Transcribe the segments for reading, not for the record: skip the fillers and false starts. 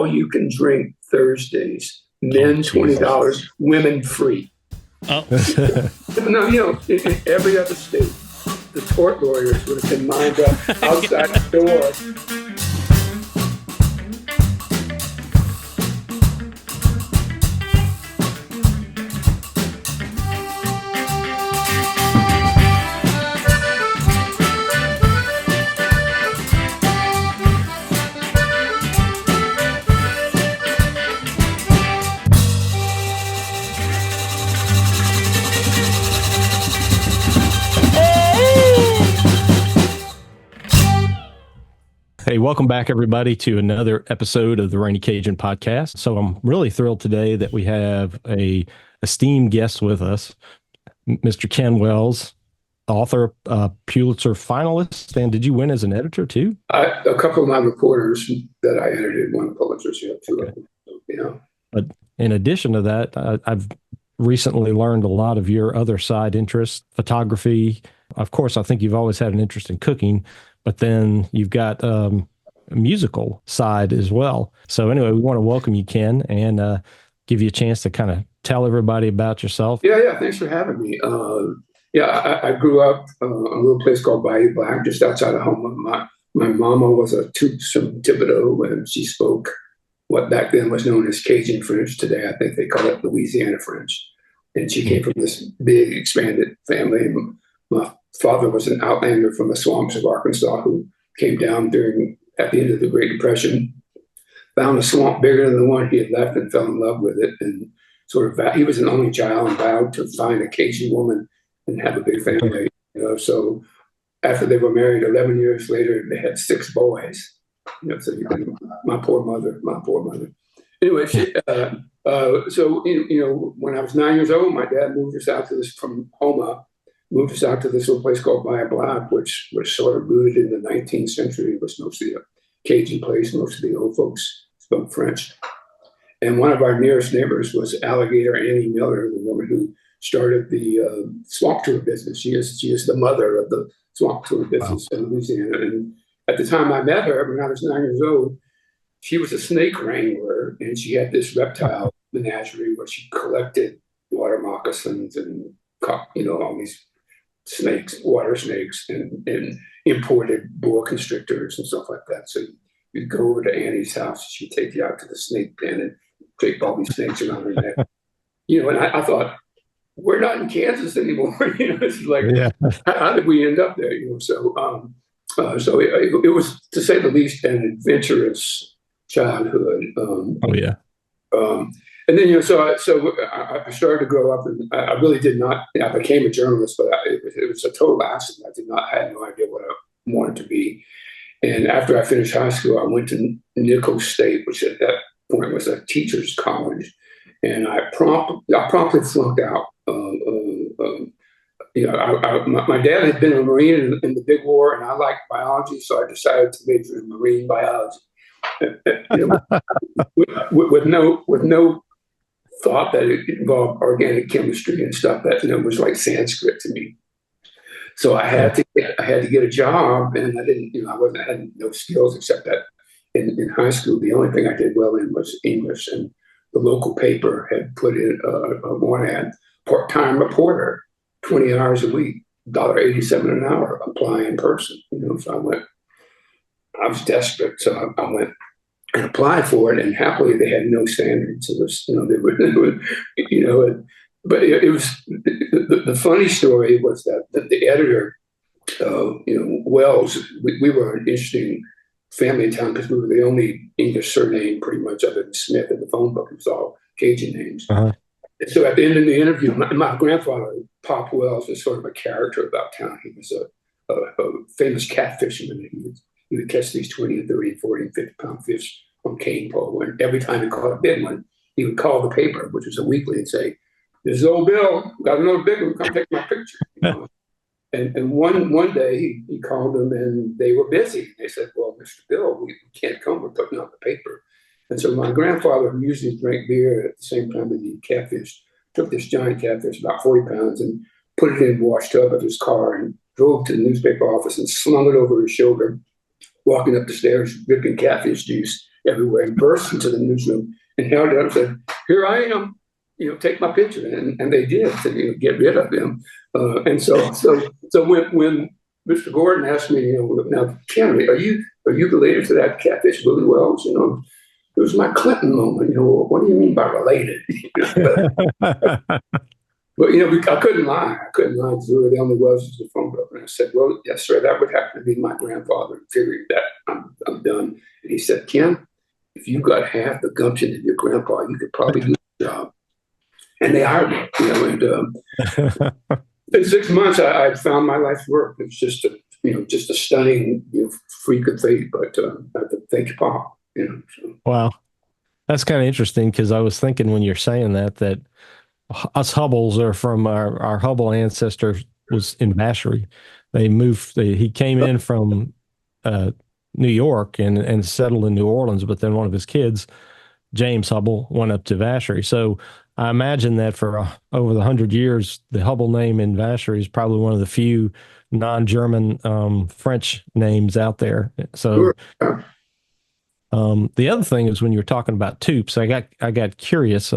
all you can drink Thursdays. Men $20, women free. Oh. No, in every other state, the tort lawyers would have been lined up outside the door. Hey, welcome back, everybody, to another episode of the Rainy Cajun podcast. So I'm really thrilled today that we have a esteemed guest with us, Mr. Ken Wells, author, Pulitzer finalist. And did you win as an editor too? A couple of my reporters that I edited won Pulitzers, too. Okay. But in addition to that, I've recently learned a lot of your other side interests, photography. Of course, I think you've always had an interest in cooking, but then you've got a musical side as well. So anyway, we want to welcome you, Ken, and give you a chance to kind of tell everybody about yourself. Yeah. Thanks for having me. I grew up in a little place called Bayou Black, just outside of home. My mama was a tooth from Thibodeau, and she spoke what back then was known as Cajun French. Today, I think they call it Louisiana French. And she came from this big, expanded family. My father was an outlander from the swamps of Arkansas who came down at the end of the Great Depression, found a swamp bigger than the one he had left and fell in love with it. And he was an only child and vowed to find a Cajun woman and have a big family. So after they were married 11 years later, they had 6 boys. My poor mother. Anyway, when I was 9 years old, my dad moved us out to this little place called Bayou Black, which was sort of rooted in the 19th century. It was mostly a Cajun place. Most of the old folks spoke French. And one of our nearest neighbors was Alligator Annie Miller, the woman who started the swamp tour business. She is the mother of the swamp tour business in Louisiana. And at the time I met her, when I was 9 years old, she was a snake wrangler, and she had this reptile menagerie where she collected water moccasins and all these snakes, water snakes, and imported boa constrictors and stuff like that. So you'd go over to Annie's house, she'd take you out to the snake pen and drape all these snakes around her neck. And I thought, we're not in Kansas anymore. This is like, how did we end up there? So it was, to say the least, an adventurous childhood. And then, so I started to grow up, and I really did not. I became a journalist, but it was a total accident. I had no idea what I wanted to be. And after I finished high school, I went to Nichols State, which at that point was a teacher's college, and I promptly flunked out. My dad had been a Marine in the big war, and I liked biology, so I decided to major in marine biology. With no thought that it involved organic chemistry and stuff that was like Sanskrit to me. So I had to get a job, and I didn't. I had no skills except that in high school the only thing I did well in was English, and the local paper had put in a one ad, part-time reporter, 20 hours a week, $1.87 an hour, apply in person. So I went. I was desperate, so I went and applied for it, and happily they had no standards. It was, but it was the funny story was that the editor, Wells, we were an interesting family in town because we were the only English surname pretty much other than Smith in the phone book. It was all Cajun names. Uh-huh. And so at the end of the interview, my grandfather, Pop Wells, was sort of a character about town. He was a famous cat fisherman. He would catch these 20 and 30 and 40 and 50 pound fish on cane pole. And every time he caught a big one, he would call the paper, which was a weekly, and say, "This is old Bill, got another big one, come take my picture." And one day he called them, and they were busy. They said, "Well, Mr. Bill, we can't come, we're putting out the paper." And so my grandfather, who usually drank beer at the same time that he catfish, took this giant catfish, about 40 pounds, and put it in the wash tub of his car and drove to the newspaper office and slung it over his shoulder, walking up the stairs, dripping catfish juice. everywhere and burst into the newsroom and held it up and said, "Here I am, take my picture." And they did to get rid of him. And so when Mr. Gordon asked me, now, Ken, are you related to that catfish Willie Wells? It was my Clinton moment. What do you mean by related? But I couldn't lie. Because we were the only Wells in the phone book. And I said, "Well, yes, sir, that would have to be my grandfather." And figured that I'm done. And he said, "Ken, if you got half the gumption of your grandpa, you could probably do the job." And they hired me. And in 6 months, I found my life's work. It was just a stunning freak of fate. But thank you, Paul. So. Wow, that's kind of interesting because I was thinking when you're saying that us Hubbles are from our Hubble ancestor was in Vacherie. They moved. He came in from New York and settled in New Orleans, but then one of his kids, James Hubble, went up to Vacherie. So I imagine that for over the 100 years, the Hubble name in Vacherie is probably one of the few non-German French names out there. So. Sure. The other thing is when you were talking about tupes, I got curious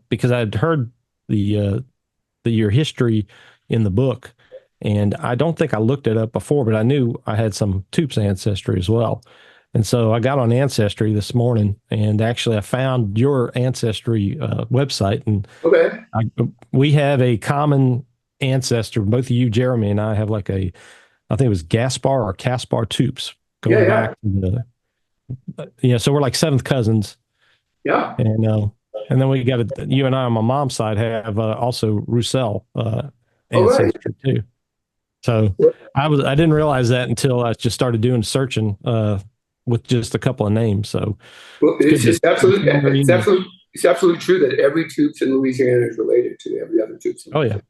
because I'd heard your history in the book, and I don't think I looked it up before, but I knew I had some tupes ancestry as well. And so I got on Ancestry this morning, and actually I found your Ancestry website, and okay. We have a common ancestor. Both of you, Jeremy, and I have I think it was Gaspar or Caspar tupes going back to so we're like seventh cousins. Yeah. And then we got you and I on my mom's side have also Roussel ancestry too. So I didn't realize that until I just started doing searching with just a couple of names. So it's absolutely true that every tupes in Louisiana is related to every other tupes. Oh yeah.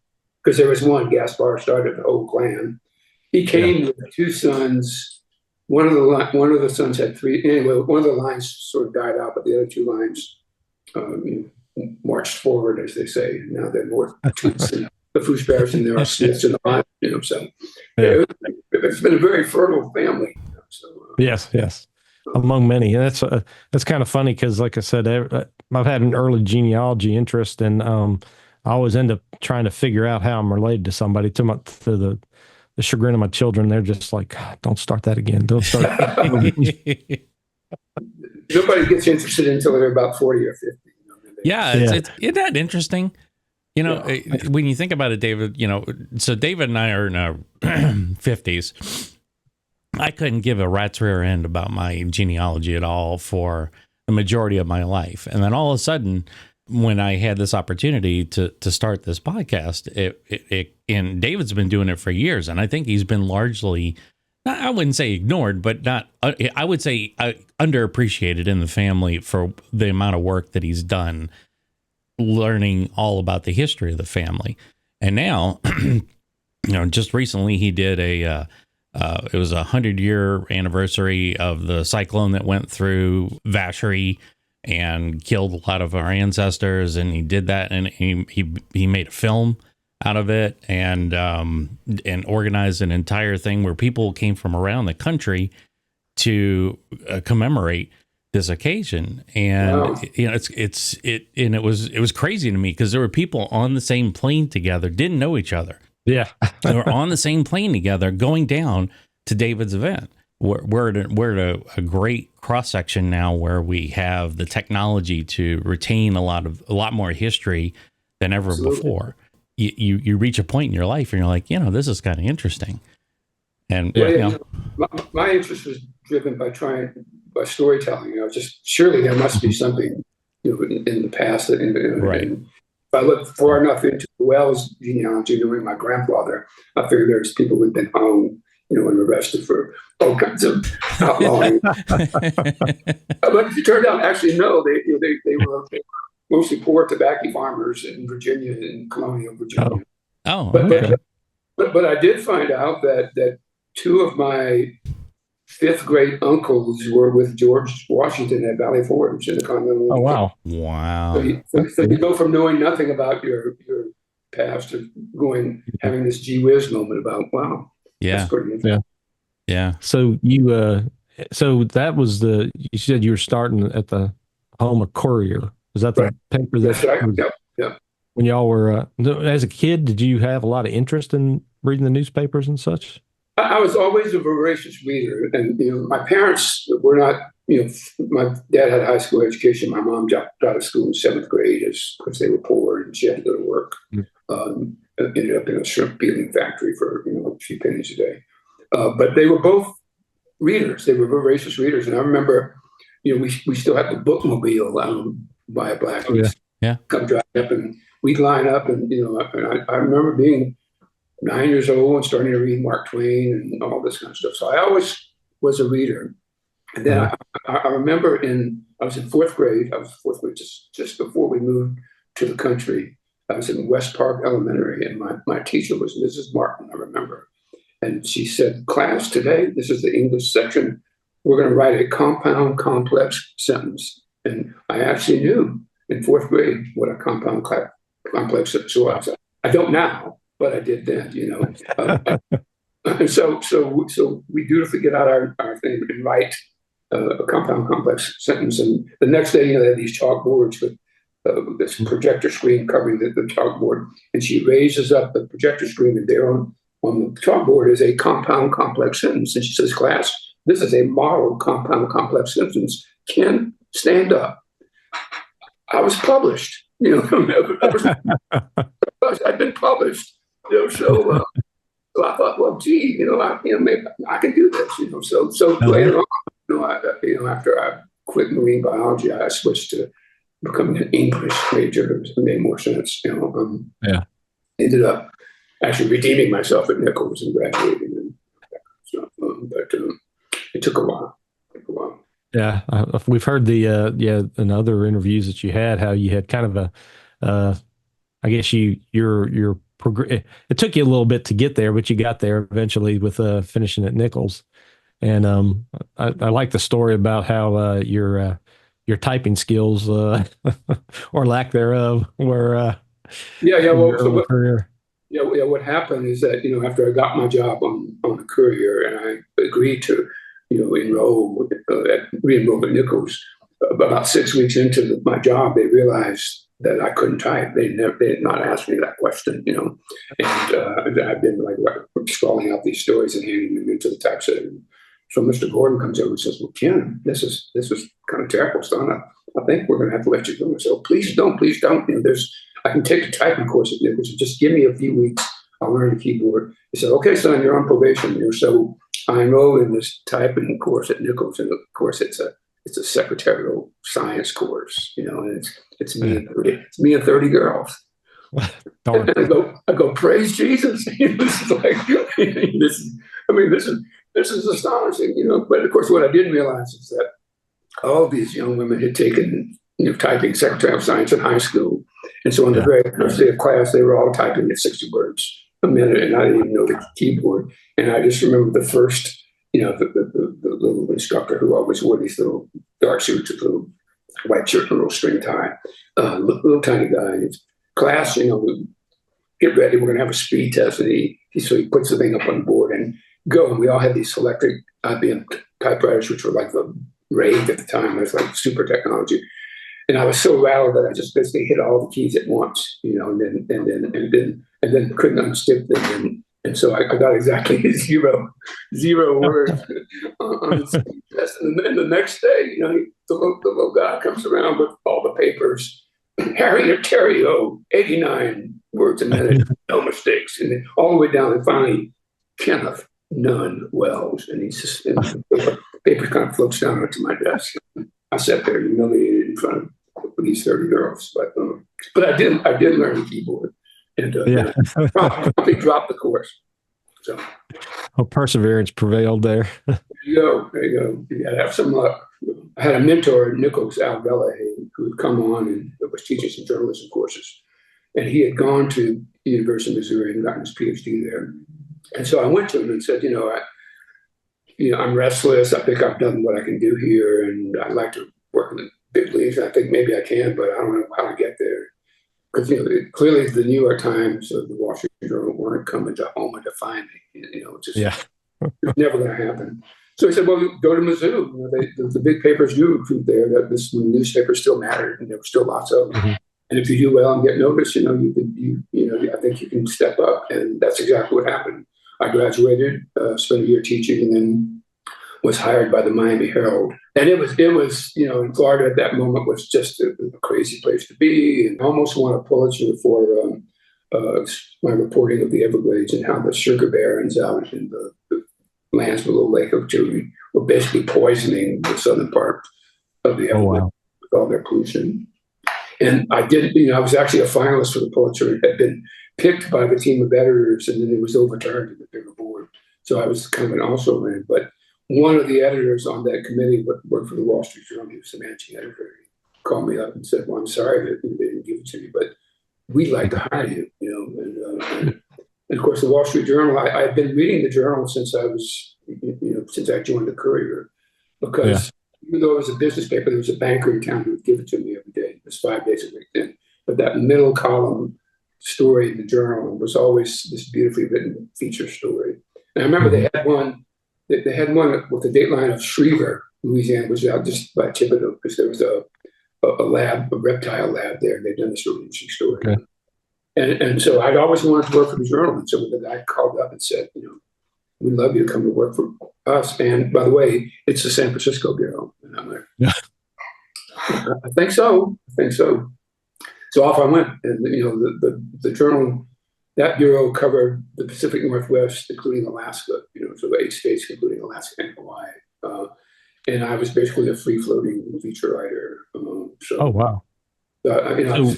Because there was one, Gaspar started the whole clan. He came with two sons. One of the sons had three. Anyway, one of the lines sort of died out, but the other two lines marched forward, as they say. Now they're more toots than the Fouche-Bears, and there are Smiths in the line. So it's been a very fertile family. Yes, among many, and that's kind of funny because, like I said, I've had an early genealogy interest, and I always end up trying to figure out how I'm related to somebody. To the chagrin of my children, they're just like, "Don't start that again. Don't start." Nobody gets interested until they're about 40 or 50. Isn't that interesting? When you think about it, David, so David and I are in our 50s. I couldn't give a rat's rear end about my genealogy at all for the majority of my life. And then all of a sudden, when I had this opportunity to start this podcast, and David's been doing it for years, and I think he's been largely, I wouldn't say ignored, but I would say underappreciated in the family for the amount of work that he's done learning all about the history of the family. And now, just recently he did it was a 100-year anniversary of the cyclone that went through Vacherie and killed a lot of our ancestors, and he did that, and he made a film out of it, and organized an entire thing where people came from around the country to commemorate this occasion. And wow. It was crazy to me because there were people on the same plane together, didn't know each other. Yeah, they were on the same plane together, going down to David's event. We're at a great cross section now where we have the technology to retain a lot more history than ever Absolutely. Before. You reach a point in your life and you're like, this is kind of interesting. And my interest was driven by storytelling. Surely there must be something in the past that right. And if I look far enough into the Wells genealogy, knowing my grandfather, I figured there's people who've been hung, and arrested for all kinds of outlawing. But it turned out, actually, no, they were mostly poor tobacco farmers in Virginia, in colonial Virginia. But I did find out that two of my fifth grade uncles were with George Washington at Valley Forge in the Continental. Oh, wow. Wow. So you go from knowing nothing about your past to having this gee whiz moment about, wow. Yeah. That's pretty interesting. Yeah. So you So that was you said you were starting at the Home Courier. Was that the Right. paper That's that right. was, Yep. Yep. when y'all were, as a kid, did you have a lot of interest in reading the newspapers and such? I was always a voracious reader, and my parents were not. My dad had a high school education. My mom dropped out of school in seventh grade because they were poor and she had to go to work. Ended up in a shrimp peeling factory for a few pennies a day. But they were both readers. They were voracious readers, and I remember, we still had the bookmobile Bayou Black. Oh, yeah. Yeah. Come drive up, and we'd line up, and I remember being 9 years old and starting to read Mark Twain and all this kind of stuff. So I always was a reader. And then I remember I was in fourth grade. I was fourth grade just before we moved to the country. I was in West Park Elementary, and my teacher was Mrs. Martin, I remember. And she said, "Class, today, this is the English section. We're going to write a compound complex sentence." And I actually knew in fourth grade what a compound complex sentence was. I don't now, but I did then, and so we dutifully get out our thing and write a compound complex sentence. And the next day, they had these chalkboards with this projector screen covering the chalkboard. And she raises up the projector screen, and there on the chalkboard is a compound complex sentence. And she says, "Class, this is a model compound complex sentence. Ken, stand up." I was published. I'd been published. So I thought, well, gee, maybe I can do this. So later on, after I quit marine biology, I switched to becoming an English major. It made more sense. Ended up actually redeeming myself at Nichols and graduating and stuff. But it took a while. Yeah, we've heard in other interviews that you had, how you had kind of I guess your it took you a little bit to get there, but you got there eventually with finishing at Nichols. And I like the story about how your typing skills or lack thereof were career. What happened is that after I got my job on the Courier and I agreed to re-enroll at Nichols, about 6 weeks into my job, they realized that I couldn't type. They had not asked me that question, and I've been scrawling out these stories and handing them into the typesetter. So Mr. Gordon comes over and says, "Well, Ken, this is kind of terrible, son. I think we're going to have to let you go." I said, "Oh, please don't. I can take a typing course at Nichols. Just give me a few weeks. I'll learn the keyboard." He said, "Okay, son, you're on probation." So I enrolled in this typing course at Nichols, and of course, it's a secretarial science course, and it's me and 30 girls. Darn. And I go, praise Jesus. This is like, this is astonishing, But of course, what I didn't realize is that all these young women had taken, typing secretarial science in high school. And so on the very first day of class, they were all typing at 60 words a minute, and I didn't even know the keyboard. And I just remember the first, the little instructor who always wore these little dark suits with a little white shirt and a little string tie, little tiny guy. Class, get ready. We're going to have a speed test. And he puts the thing up on the board and go. And we all had these electric IBM typewriters, which were like the rage at the time. It was like super technology. And I was so rattled that I just basically hit all the keys at once, and then couldn't unstick them. And so I got exactly zero words on the speed test. And then the next day, the little guy comes around with all the papers. Harriet Terrio, 89 words a minute, no mistakes. And then all the way down, and finally, Kenneth Nunn Wells. And the paper kind of floats down onto my desk. I sat there humiliated in front of these 30 girls. But I did learn the keyboard. And probably dropped the course. So, perseverance prevailed there. There you go. You gotta have some luck. I had a mentor at Nichols, Al Bella, who would come on and was teaching some journalism courses. And he had gone to the University of Missouri and gotten his PhD there. And so I went to him and said, I'm restless. I think I've done what I can do here, and I'd like to work in the big leagues. I think maybe I can, but I don't know how to get there. Because clearly the New York Times or the Wall Street Journal weren't coming to Omaha to find me. It's never going to happen. So he said, well, go to Mizzou. You know, the big papers do recruit there. That this when newspapers still mattered, and there were still lots of them. Mm-hmm. And if you do well and get noticed, you know, I think you can step up. And that's exactly what happened. I graduated, spent a year teaching, and then was hired by the Miami Herald. And it was, you know, in Florida at that moment was just a crazy place to be. And I almost won a Pulitzer for my reporting of the Everglades and how the sugar barons out in the lands below Lake Okeechobee were basically poisoning the southern part of the Everglades with all their pollution. And I did, you know, I was actually a finalist for the Pulitzer. It had been picked by the team of editors, and then it was overturned in the bigger board. So I was kind of an also ran. But one of the editors on that committee worked for the Wall Street Journal. He was the managing editor. He called me up and said, well, I'm sorry that they didn't give it to me, but we'd like to hire you, you know. And of course, the Wall Street Journal, I had been reading the journal since I was, you know, since I joined the Courier, because even though it was a business paper, there was a banker in town who would give it to me every day. It was 5 days a week then. But that middle column story in the journal was always this beautifully written feature story. And I remember they had one with the dateline of Schriever, Louisiana, which was out just by Thibodeau, because there was a lab, a reptile lab there, and they'd done this really interesting story. Okay. And so I'd always wanted to work for the journal. And so the guy called up and said, you know, we'd love you to come to work for us. And by the way, it's the San Francisco Bureau. And I'm like, I think so. So off I went. And, you know, the journal, that bureau covered the Pacific Northwest, including Alaska, you know, so the 8 states, including Alaska and Hawaii. And I was basically a free-floating feature writer. Oh, wow. You know,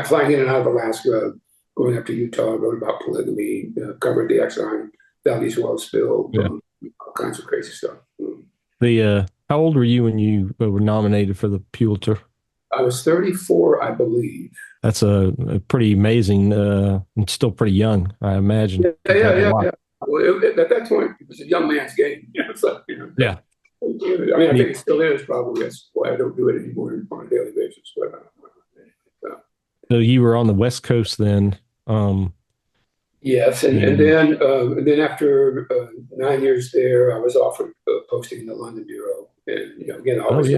flying in and out of Alaska, going up to Utah, wrote about polygamy, covered the Exxon Valdez well spill, all kinds of crazy stuff. How old were you when you were nominated for the Pulitzer? I was 34, I believe. That's a pretty amazing, and still pretty young, I imagine. Yeah. Well, at that point, it was a young man's game. You know, so, you know, yeah. I mean, I think it still is probably. That's why I don't do it anymore on a daily basis. But so you were on the West Coast then. Yes, and then after 9 years there, I was offered a posting in the London bureau, and you know, again, I always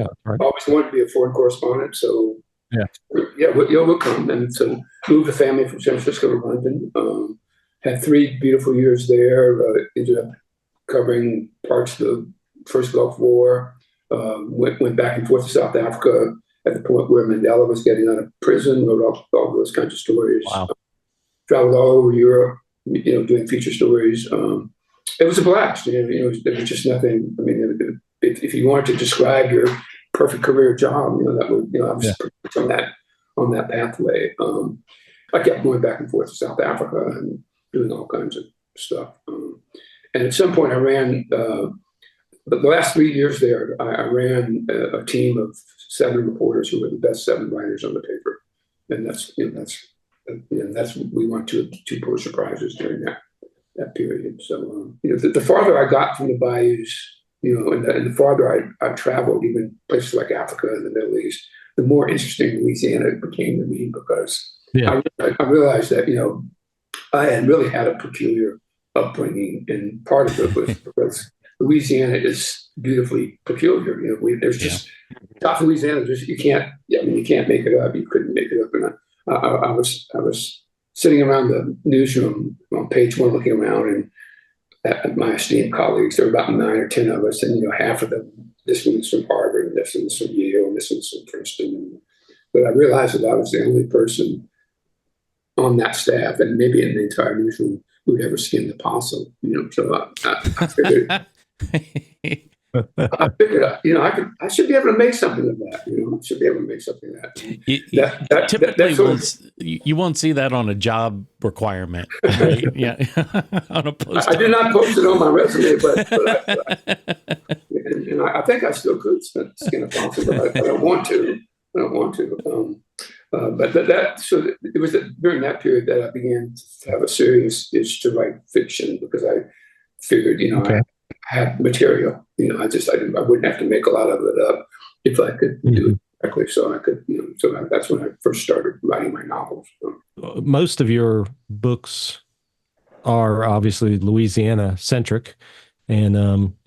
wanted to be a foreign correspondent. So we'll come, and so moved the family from San Francisco to London. Had 3 beautiful years there. Ended up covering parts of the first Gulf War. Went back and forth to South Africa at the point where Mandela was getting out of prison. Wrote all those kinds of stories. Wow. Traveled all over Europe, you know, doing feature stories. It was a blast. You know, there was just nothing. I mean, if you wanted to describe your perfect career job, you know, that would, you know, I was on that pathway. I kept going back and forth to South Africa and doing all kinds of stuff. And at some point, I ran. The last 3 years there, I ran a team of 7 reporters who were the best 7 writers on the paper, and we won 2 Pulitzer Prizes during that period. So you know, the farther I got from the bayous, you know, and the farther I traveled, even places like Africa and the Middle East, the more interesting Louisiana became to me, because I realized that, you know, I had really had a peculiar upbringing, and part of it was because Louisiana is beautifully peculiar. You know, there's just South Louisiana. You can't make it up. You couldn't make it up. And I was sitting around the newsroom on page 1, looking around, and at my esteemed colleagues, there were about 9 or 10 of us, and you know, half of them. This one was from Harvard, and this one was from Yale, and this one was from Princeton. But I realized that I was the only person on that staff, and maybe in the entire newsroom, who'd ever skinned the possum. You know, so I figured. I figured, you know, I should be able to make something of that. You know, I should be able to make something of that. Typically, you won't see that on a job requirement, right? On a post. I did not post it on my resume, but I think I still could skin a possum, but I don't want to. So it was during that period that I began to have a serious itch to write fiction, because I figured, you know, I had material. You know, I wouldn't have to make a lot of it up if I could do it correctly. So I could, you know, so that's when I first started writing my novels. Most of your books are obviously Louisiana centric. And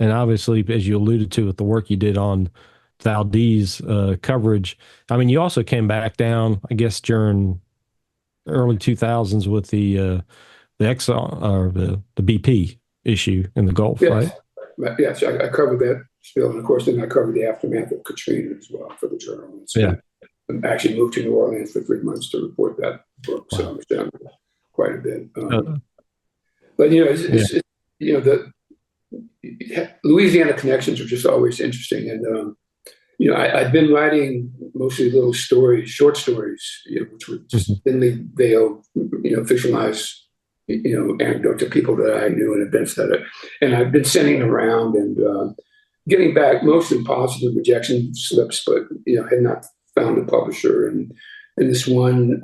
obviously, as you alluded to with the work you did on Valdez coverage, I mean, you also came back down, I guess, during early 2000s with the Exxon or the BP issue in the Gulf, right? Yes, yes, I covered that spill, and of course, then I covered the aftermath of Katrina as well for the journal. And so I actually moved to New Orleans for 3 months to report that book, so I was down there quite a bit. But it's the Louisiana connections are just always interesting, and I've been writing mostly little stories, short stories, which were just thinly veiled, fictionalized, anecdotes of people that I knew and events and I've been sending around and getting back mostly positive rejection slips, but had not found a publisher. And this one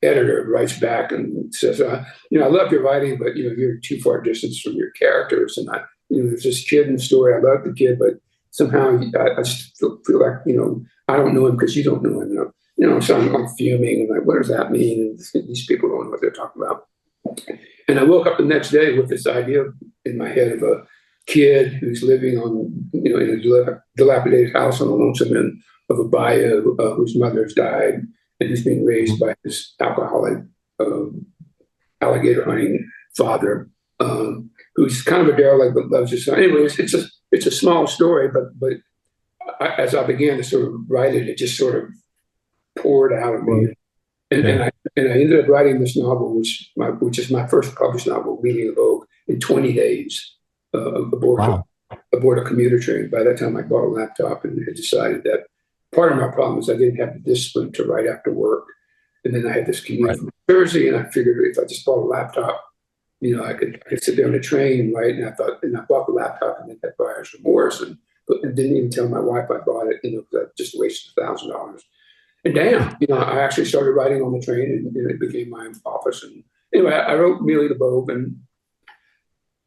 editor writes back and says, I love your writing, but you're too far distance from your characters. And there's this kid in the story. I love the kid, but somehow I just feel like I don't know him because you don't know him. So I'm fuming and like, what does that mean? And these people don't know what they're talking about. And I woke up the next day with this idea in my head of a kid who's living in a dilapidated house on a lonesome end of a bayou, whose mother has died, and who's being raised by his alcoholic, alligator hunting father, who's kind of a derelict but loves his son. Anyways, it's a small story, but as I began to sort of write it, it just sort of poured out of me. And I ended up writing this novel, which is my first published novel, Reading of Vogue, in 20 days aboard a commuter train. By that time, I bought a laptop and had decided that part of my problem is I didn't have the discipline to write after work. And then I had this commute from Jersey, and I figured if I just bought a laptop, I could sit there on the train and write. And I bought the laptop and then had buyer's remorse and didn't even tell my wife I bought it. I just wasted $1,000. And damn, I actually started writing on the train, and it became my office. And anyway, I wrote Mealy the Vogue, and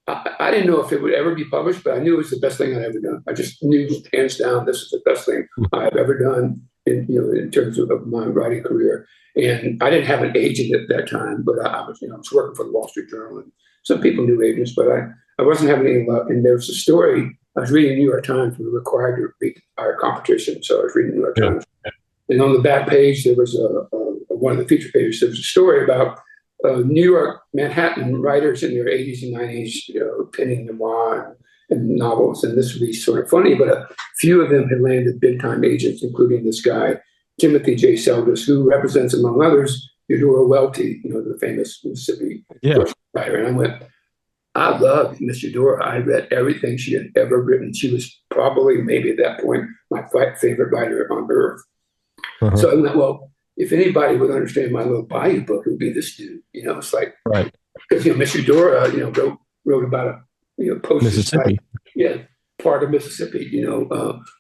I didn't know if it would ever be published, but I knew it was the best thing I'd ever done. I just knew hands down this is the best thing I've ever done in terms of my writing career. And I didn't have an agent at that time, but I was working for the Wall Street Journal, and some people knew agents, but I wasn't having any luck. And there was a story I was reading New York Times. We were required to read our competition, so I was reading New York Times. And on the back page, there was one of the feature pages. There was a story about New York, Manhattan writers in their 80s and 90s, penning memoir and novels. And this would be sort of funny, but a few of them had landed big-time agents, including this guy, Timothy J. Seldes, who represents, among others, Eudora Welty, the famous Mississippi writer. And I went, I love Miss Eudora. I read everything she had ever written. She was probably, maybe at that point, my favorite writer on earth. So I went, well, if anybody would understand my little bayou book, it would be this dude. It's like, because Miss Eudora, wrote about a post Mississippi, part of Mississippi.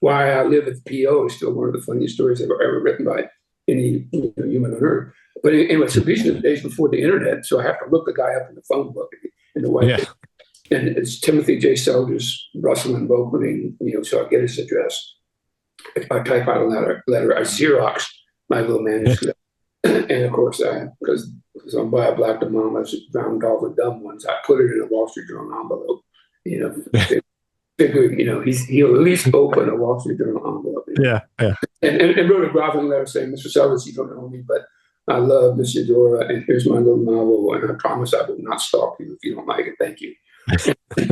Why I Live at the PO is still one of the funniest stories ever written by any human on earth. But anyway, so these are the days before the internet, so I have to look the guy up in the phone book in the white. And it's Timothy J. Seldes, Russell and Opening. So I get his address. I type out a letter, I Xerox my little manuscript. And of course, because on Bayou Black, the mamas found all the dumb ones, I put it in a Wall Street Journal envelope. Figured, he'll at least open a Wall Street Journal envelope. And wrote a groveling letter saying, Mr. Seldes, you don't know me, but I love Miss Eudora, and here's my little novel, and I promise I will not stalk you if you don't like it. Thank you.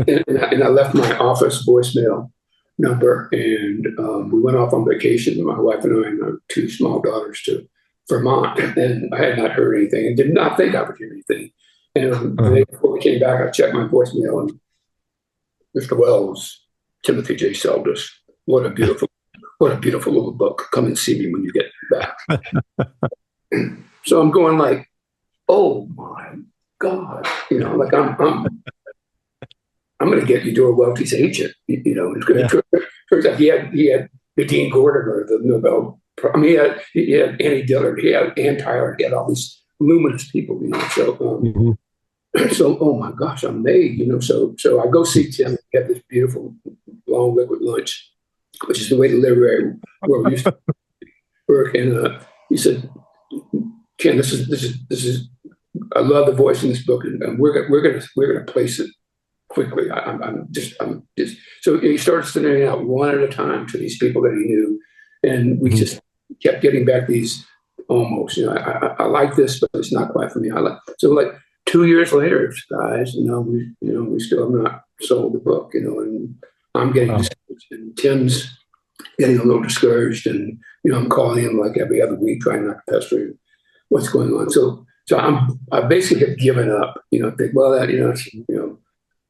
and I left my office voicemail number, and we went off on vacation, my wife and I and our two small daughters, to Vermont, and I had not heard anything and did not think I would hear anything. And the day before we came back, I checked my voicemail, and Mr. Wells, Timothy J. Seldes, what a beautiful little book. Come and see me when you get back. So I'm going like, oh my God, like I'm going to get Eudora Welty's agent. Turns out he had the Dean Gordimer, the Nobel. He had Annie Dillard, he had Ann Tyler, he had all these luminous people. So, so oh my gosh, I'm made. So I go see Tim. We have this beautiful long liquid lunch, which is the way the literary world used to work. And he said, Ken, this is. I love the voice in this book, and we're gonna place it quickly. I'm just so he started sending out one at a time to these people that he knew, and we just kept getting back these almost. I like this, but it's not quite for me. So like 2 years later, guys, we still have not sold the book, and I'm getting discouraged, and Tim's getting a little discouraged, and I'm calling him like every other week, trying not to pester him. What's going on? So I basically have given up. Think, well,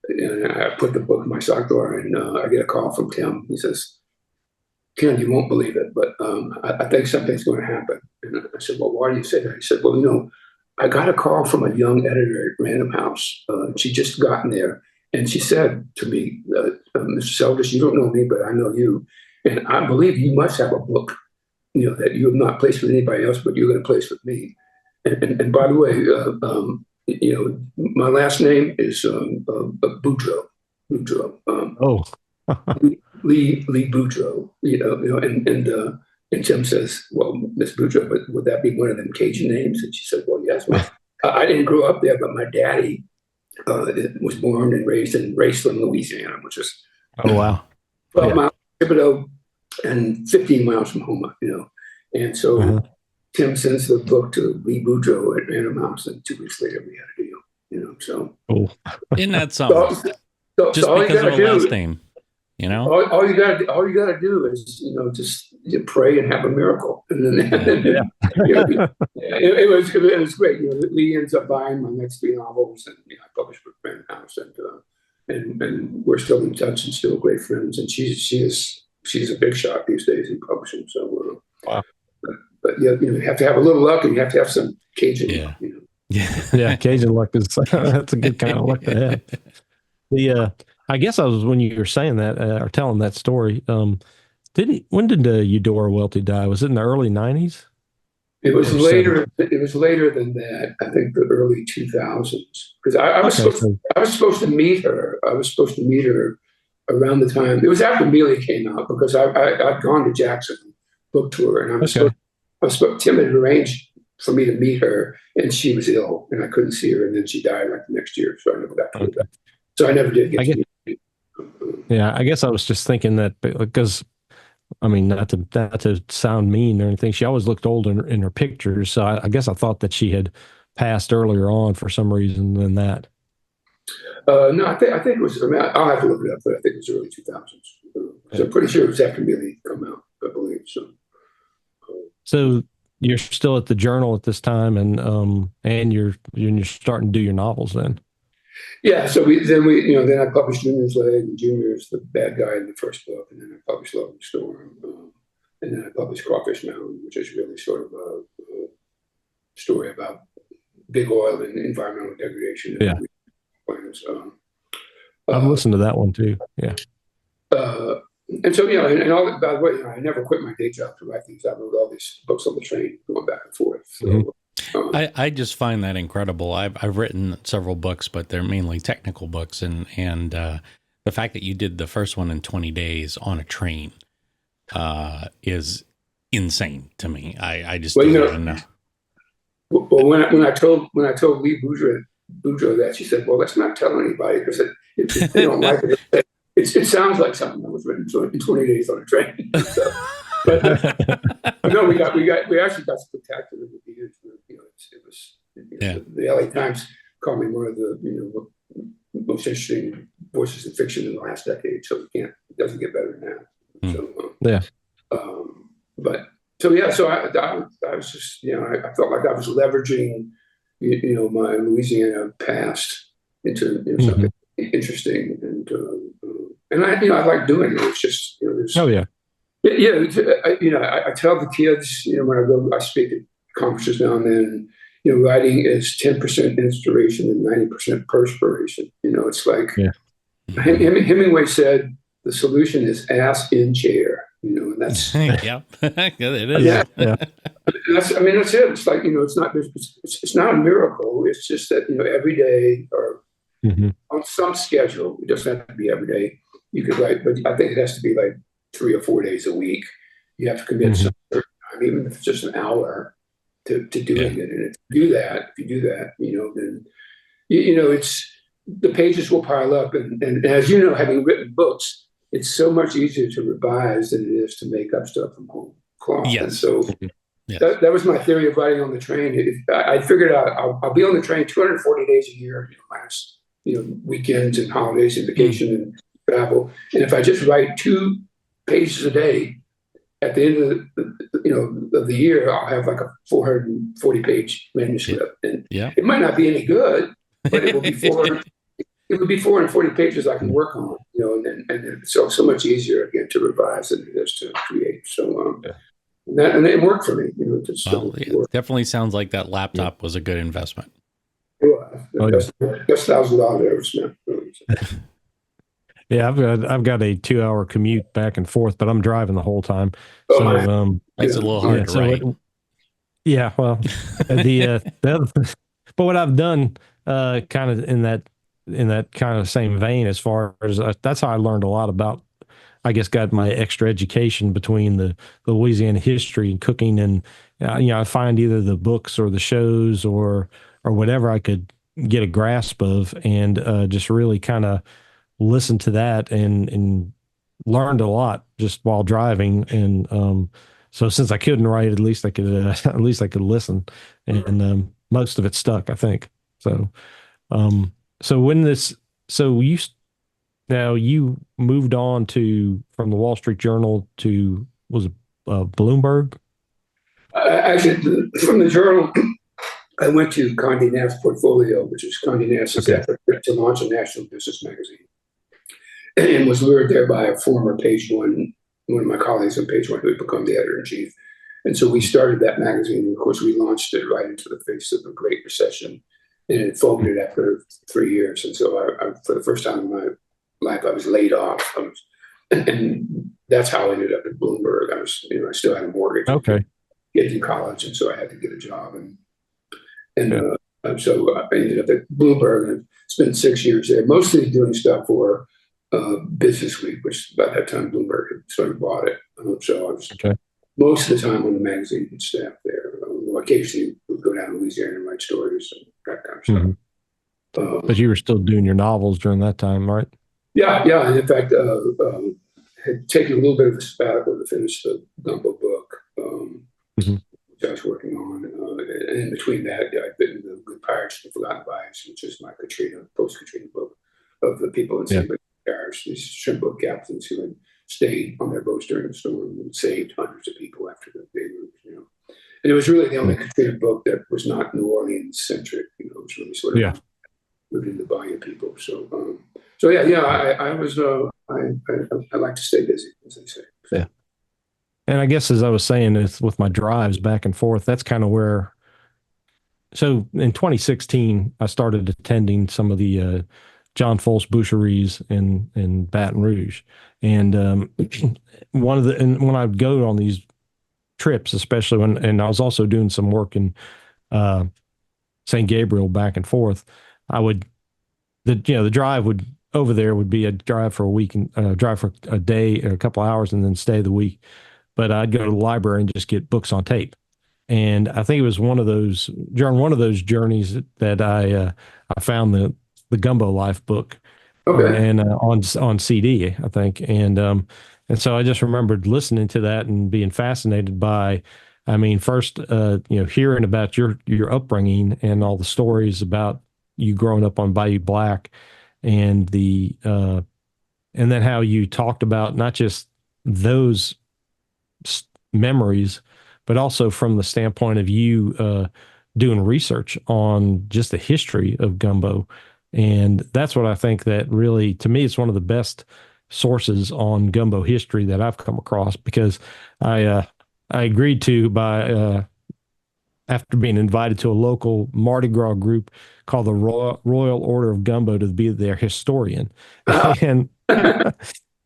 and I put the book in my sock drawer, and I get a call from Tim. He says, "Ken, you won't believe it, but I think something's going to happen." And I said, "Well, why do you say that?" He said, "Well, I got a call from a young editor at Random House. She just gotten there, and she said to me, Mr. Seldes, you don't know me, but I know you, and I believe you must have a book, that you have not placed with anybody else, but you're going to place with me. And by the way, my last name is Boudreaux. Lee Boudreaux. And Tim says, "Well, Miss Boudreaux, but would that be one of them Cajun names?" And she said, "Well, yes. I didn't grow up there, but my daddy was born and raised in Raceland, Louisiana, which is 12 miles from Thibodeau and 15 miles from Houma, And so Tim sends the book to Lee Boudreaux at Random House, and 2 weeks later we had a deal, So isn't that something? Just because of a last name, All you gotta do is just pray and have a miracle, and then it was great. Lee ends up buying my next 3 novels, and I published with Random House, and we're still in touch and still great friends. And she's a big shot these days in publishing. So wow. But you have to have a little luck, and you have to have some Cajun luck. Yeah, Cajun luck is that's a good kind of luck to have. I guess when you were saying that or telling that story, when did Eudora Welty die? Was it in the early 90s? It was later. It was later than that. I think the early 2000s. Because I was supposed to meet her. I was supposed to meet her around the time. It was after Mealy came out, because I'd gone to Jackson book tour, and Tim had arranged for me to meet her, and she was ill, and I couldn't see her, and then she died like the next year, so I never got to do that. So I never did get to meet her. Yeah, I guess I was just thinking that because, I mean, not to sound mean or anything, she always looked old in her pictures, so I guess I thought that she had passed earlier on for some reason than that. No, I think it was. I mean, I'll have to look it up, but I think it was early 2000s. So I'm pretty sure it was after Mealy come out, I believe. So you're still at the Journal at this time, and you're starting to do your novels then. Yeah. So then I published Junior's Leg, and Junior's the bad guy in the first book, and then I published Love and Storm, and then I published Crawfish Mountain, which is really sort of a story about big oil and environmental degradation. Yeah. I've listened to that one too. Yeah. And so, and all that, by the way, I never quit my day job to write these. I wrote all these books on the train going back and forth. So, I just find that incredible. I've written several books, but they're mainly technical books. And the fact that you did the first one in 20 days on a train is insane to me. I just don't even know. Well, when I told Lee Boudreaux that, she said, "Well, let's not tell anybody, because if they don't like it, it sounds like something that was written in 20 days on a train." So, but no, we actually got spectacular reviews. The LA Times called me one of the most interesting voices in fiction in the last decade. So it doesn't get better than that. So I was just I felt like I was leveraging my Louisiana past into something interesting, and I like doing it. It's just I tell the kids when I speak at conferences now and then, writing is 10% inspiration and 90% perspiration. It's like Hemingway said, the solution is ass in chair. And that's yeah, it is. Yeah. That's it. It's like it's not a miracle. It's just that every day or on some schedule. It doesn't have to be every day. You could write, but I think it has to be like 3 or 4 days a week. You have to commit some time, even if it's just an hour, to doing it. And if you do that, then it's the pages will pile up. And as you know, having written books, it's so much easier to revise than it is to make up stuff from whole cloth. Yes. And so Yes. that was my theory of writing on the train. I figured out I'll be on the train 240 days a year, minus weekends and holidays and vacation and travel. And if I just write 2 pages a day, at the end of the year, I'll have like a 440-page manuscript, and it might not be any good, but it will be 440 pages I can work on, and it's so much easier again to revise than it is to create. So and it worked for me. It definitely sounds like that laptop was a good investment. It was best $1,000 I ever spent. Yeah, I've got a 2-hour commute back and forth, but I'm driving the whole time. So makes it a little hard to write. Well, but what I've done, kind of in that kind of same vein, as far as that's how I learned a lot about. I guess got my extra education between the Louisiana history and cooking, and I find either the books or the shows or whatever I could get a grasp of, and just really kind of listen to that and learned a lot just while driving. And so since I couldn't write, at least I could listen, and most of it stuck, I think. So now you moved on from the Wall Street Journal to Bloomberg? Actually, from the Journal, I went to Condé Nast's Portfolio, which is Condé Nast's effort to launch a national business magazine, and was lured there by a former one of my colleagues on Page One, who had become the editor-in-chief. And so we started that magazine. And of course, we launched it right into the face of the Great Recession, and it folded after 3 years. And so I for the first time in my life, I was laid off. And that's how I ended up at Bloomberg. I still had a mortgage. Okay. Get to college, and so I had to get a job. So I ended up at Bloomberg and spent 6 years there, mostly doing stuff for Business Week, which by that time Bloomberg had sort of bought it. So I was most of the time on the magazine staff there. Occasionally would go down to Louisiana and write stories and that kind of stuff. But you were still doing your novels during that time, right? Yeah. And in fact, had taken a little bit of a sabbatical to finish the Gumbo book, which I was working on. And in between that, I'd written The Good Pirates and the Forgotten Bayous, which is my post-Katrina book of the people in St. Parish, these shrimp boat captains who had stayed on their boats during the storm and saved hundreds of people after the deluge. And it was really the only Katrina book that was not New Orleans centric. It was really sort of living in the Bayou people. So I was I like to stay busy, as they say. Yeah. And I guess, as I was saying, with my drives back and forth, that's kind of where. So in 2016, I started attending some of the John Folse boucheries in Baton Rouge, and when I'd go on these trips, especially and I was also doing some work in St. Gabriel back and forth, the drive over there would be a drive for a week and drive for a day or a couple hours and then stay the week. But I'd go to the library and just get books on tape. And I think it was during one of those journeys that I found the Gumbo Life book, and on CD, I think. And so I just remembered listening to that and being fascinated by, first, hearing about your upbringing and all the stories about you growing up on Bayou Black, and and then how you talked about not just those memories, but also from the standpoint of you doing research on just the history of gumbo. And that's what I think that really, to me, it's one of the best sources on gumbo history that I've come across, because I agreed to after being invited to a local Mardi Gras group called the Royal Order of Gumbo to be their historian. And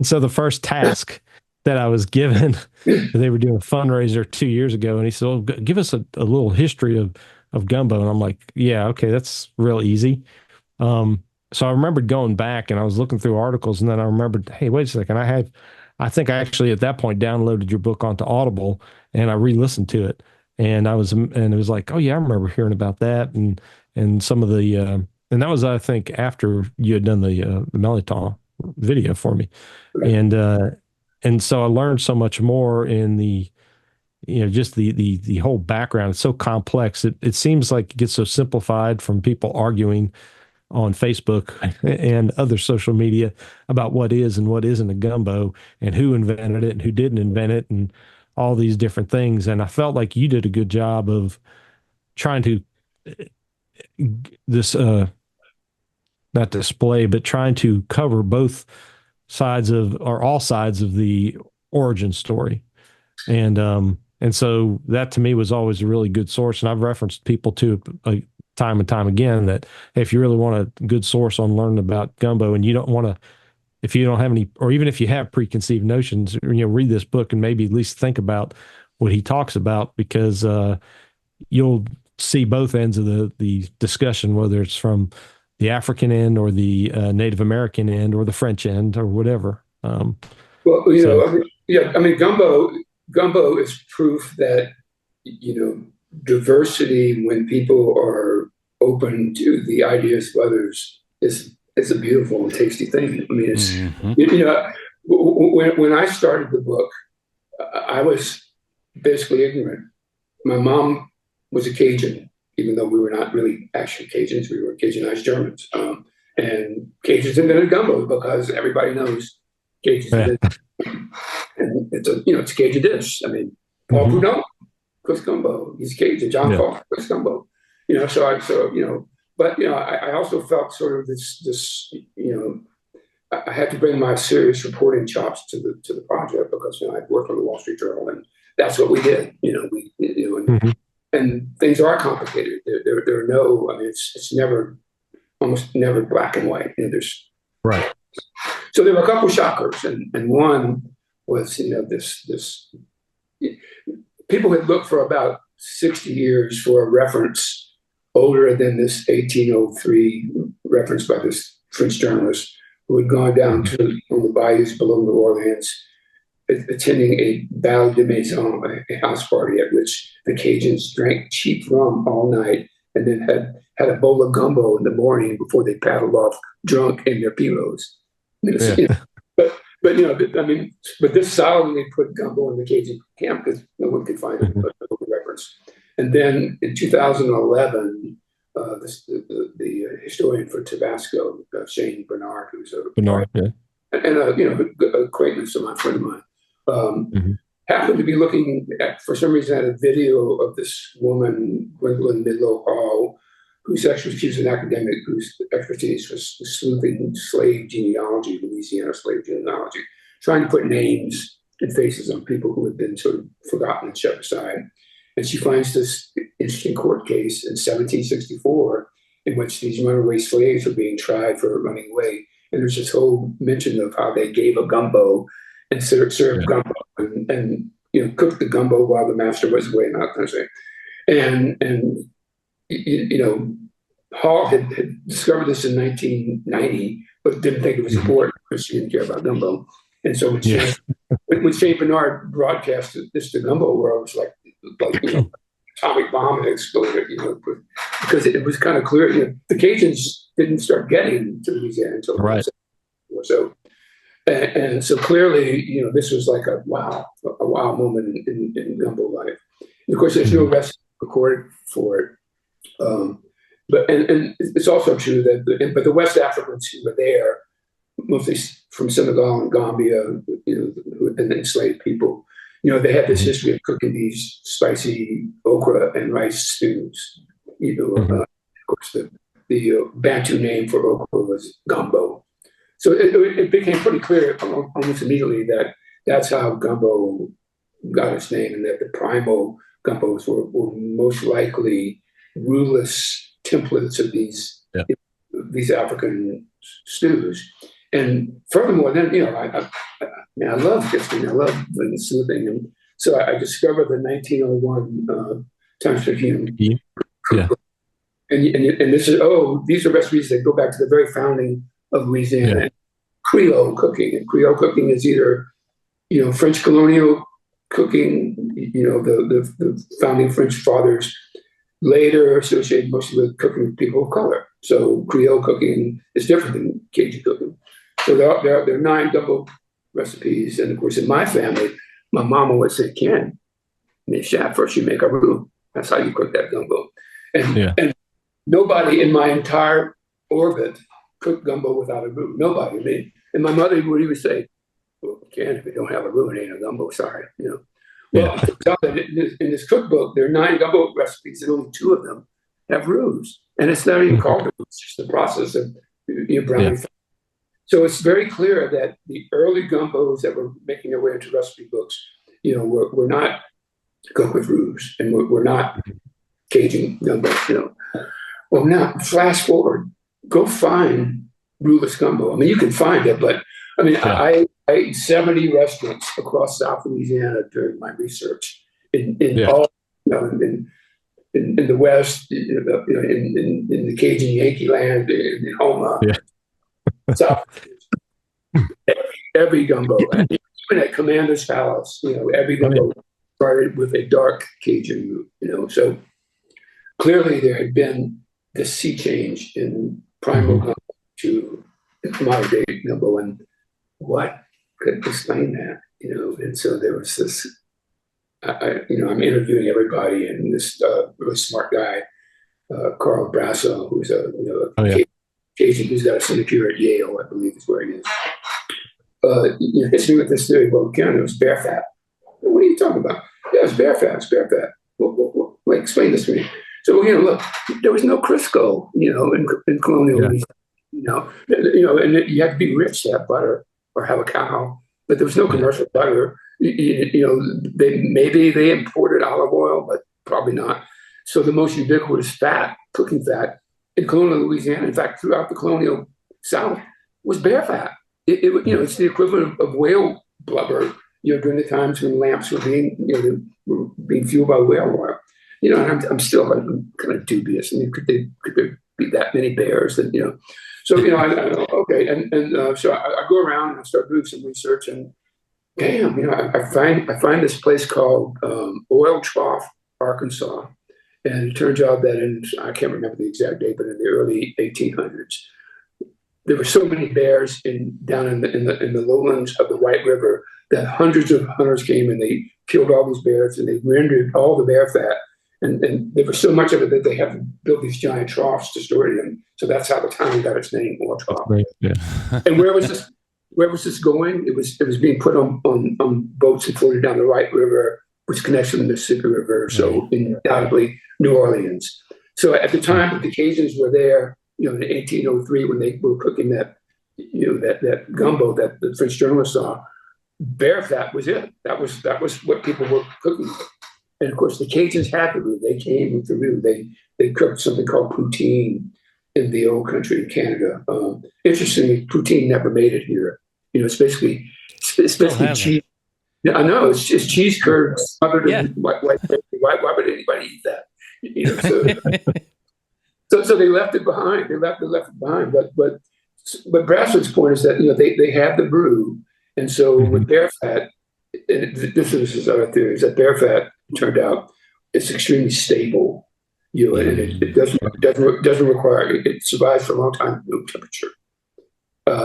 so the first task that I was given, they were doing a fundraiser 2 years ago, and he said, "Well, give us a little history of gumbo." And I'm like, "Yeah, okay, that's real easy." So I remembered going back and I was looking through articles, and then I remembered, hey, wait a second, I think I actually at that point downloaded your book onto Audible, and I re-listened to it, and it was like, oh yeah, I remember hearing about that, and some of the And that was, I think, after you had done the Meliton video for me. Right. And so I learned so much more in the, just the whole background. It's so complex. It seems like it gets so simplified from people arguing on Facebook and other social media about what is and what isn't a gumbo and who invented it and who didn't invent it and all these different things. And I felt like you did a good job of trying to not display, but trying to cover both sides of, or all sides of, the origin story. And so that to me was always a really good source. And I've referenced people to time and time again that if you really want a good source on learning about gumbo, and you don't want to, if you don't have any, or even if you have preconceived notions, read this book and maybe at least think about what he talks about, because you'll see both ends of the discussion, whether it's from the African end or the Native American end or the French end or whatever. Well, gumbo is proof that, diversity, when people are open to the ideas of others, is a beautiful and tasty thing. I mean, it's, when I started the book, I was basically ignorant. My mom was a Cajun, even though we were not really actually Cajuns. We were Cajunized Germans. And Cajuns invented gumbo because everybody knows Cajuns invented. And it's a Cajun dish. I mean, Paul Prudhomme cooks gumbo. He's Cajun. John Falk cooks gumbo. But I also felt sort of this. I had to bring my serious reporting chops to the project, because I'd worked on the Wall Street Journal, and that's what we did. And things are complicated. There are no. I mean, it's almost never black and white. There's right. So there were a couple shockers, and one was this. People had looked for about 60 years for a reference older than this 1803 reference by this French journalist who had gone down to on the bayous below New Orleans, attending a bal de maison, a house party at which the Cajuns drank cheap rum all night and then had a bowl of gumbo in the morning before they paddled off drunk in their pillows. But this solidly put gumbo in the Cajun camp because no one could find a reference. And then in 2011, the historian for Tabasco, Shane Bernard, who's a acquaintance of my friend of mine, happened to be looking at, for some reason, at a video of this woman, Gwendolyn Midlow Hall, whose expertise, she was an academic whose expertise was sleuthing slave genealogy, Louisiana slave genealogy, trying to put names and faces on people who had been sort of forgotten and shoved aside. And she finds this interesting court case in 1764 in which these runaway slaves were being tried for running away. And there's this whole mention of how they gave a gumbo and served gumbo and cooked the gumbo while the master was away, and that kind of thing. And Hall had discovered this in 1990, but didn't think it was important because she didn't care about gumbo. And so when Shane Bernard broadcast this to gumbo world, it was like atomic bomb had exploded, because it was kind of clear, the Cajuns didn't start getting to Louisiana until right. Or so. And so clearly, this was like a wow moment in gumbo life. And of course, there's no recipe recorded for it. But it's also true that the West Africans who were there, mostly from Senegal and Gambia, who had enslaved people, they had this history of cooking these spicy okra and rice stews. Of course, the Bantu name for okra was gumbo. So it became pretty clear almost immediately that that's how gumbo got its name, and that the primal gumbos were most likely ruleless templates of these African stews. And furthermore, then I love history. I love sleuthing, and so I discovered the 1901 Times Picayune. Yeah. And this is these are recipes that go back to the very founding of Louisiana. Yeah. Creole cooking, and Creole cooking is either French colonial cooking. The founding French fathers later associated mostly with cooking with people of color. So Creole cooking is different than Cajun cooking. So there are 9 gumbo recipes. And of course, in my family, my mama would say, Ken, first you make a roux. That's how you cook that gumbo. And nobody in my entire orbit cooked gumbo without a roux. Nobody. I mean, and my mother would even say, well, Ken, if you don't have a roux, it ain't a gumbo, sorry. Well, in this cookbook, there are 9 gumbo recipes, and only 2 of them have roux. And it's not even called a roux, it's just the process of browning. Yeah. So it's very clear that the early gumbos that were making their way into recipe books, were not cooked with roux, and we're not Cajun gumbo. Well, now flash forward, go find roux-less gumbo. I mean, you can find it, but I mean, I ate 70 restaurants across South Louisiana during my research in all, in the West, in the Cajun Yankee land, in Homa, South, every gumbo, and even at Commander's Palace, every gumbo started with a dark Cajun roux, so clearly there had been this sea change in primal gumbo to modern day gumbo, and what could explain that, and so there was this, I'm interviewing everybody, and this really smart guy, Carl Brasso, who's a Cajun who's got a sinecure at Yale, I believe is where he is. Hits me with this theory. Well, Ken, it was bear fat. What are you talking about? Yeah, it's bear fat. It's bear fat. Well, explain this to me. So, look, there was no Crisco, in colonial Louisiana, and you had to be rich to have butter or have a cow, but there was no commercial butter. They imported olive oil, but probably not. So the most ubiquitous fat, cooking fat, in colonial Louisiana, in fact, throughout the colonial South, was bear fat. It's the equivalent of whale blubber, during the times when lamps were being fueled by whale oil. And I'm still kind of dubious. I mean, could there be that many bears? And so okay. And so I go around and I start doing some research, and damn, I find this place called Oil Trough, Arkansas, and it turns out that I can't remember the exact date, but in the early 1800s, there were so many bears down in the lowlands of the White River that hundreds of hunters came and they killed all these bears and they rendered all the bear fat. And there was so much of it that they had to build these giant troughs to store it in. So that's how the town got its name, Oil Trough. Right. Yeah. And where was this going? It was being put on boats and floated down the White River, which connects to the Mississippi River. So undoubtedly New Orleans. So at the time that the Cajuns were there, in 1803, when they were cooking that gumbo that the French journalist saw, bear fat was it. That was what people were cooking. And of course, the Cajuns had the roux. They came with the roux. They cooked something called poutine in the old country in Canada. Interestingly, poutine never made it here. It's basically cheese. I know it's just cheese curds smothered in white. Why would anybody eat that? So they left it behind. They left it behind. But Brassett's point is that they had the brew, and so with bear fat, and this is his other theory, is that bear fat turned out it's extremely stable, and it doesn't require, it survives for a long time at room temperature.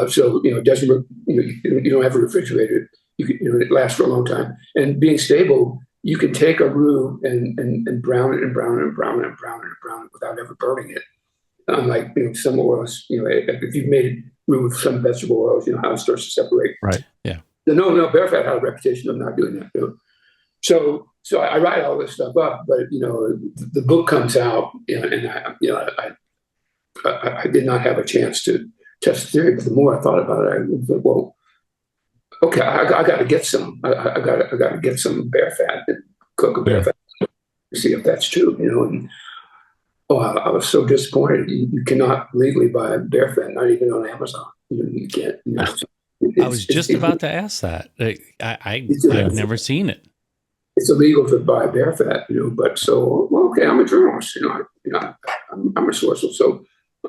So it doesn't, you don't have a refrigerator. It lasts for a long time, and being stable, you can take a roux and brown it and brown it and brown it and brown it and brown it without ever burning it. Unlike some oils, if you've made roux with some vegetable oils, how it starts to separate. Right. Yeah. No, bear fat had a reputation of not doing that. So I write all this stuff up, but the book comes out, and I did not have a chance to test the theory. But the more I thought about it, I thought, well, okay, I got to get some. I got to get some bear fat and cook a bear fat to see if that's true. And I was so disappointed. You cannot legally buy bear fat, not even on Amazon. You can't. I was just about to ask that. I've never seen it. It's illegal to buy bear fat, But so, okay, I'm a journalist, I'm resourceful. So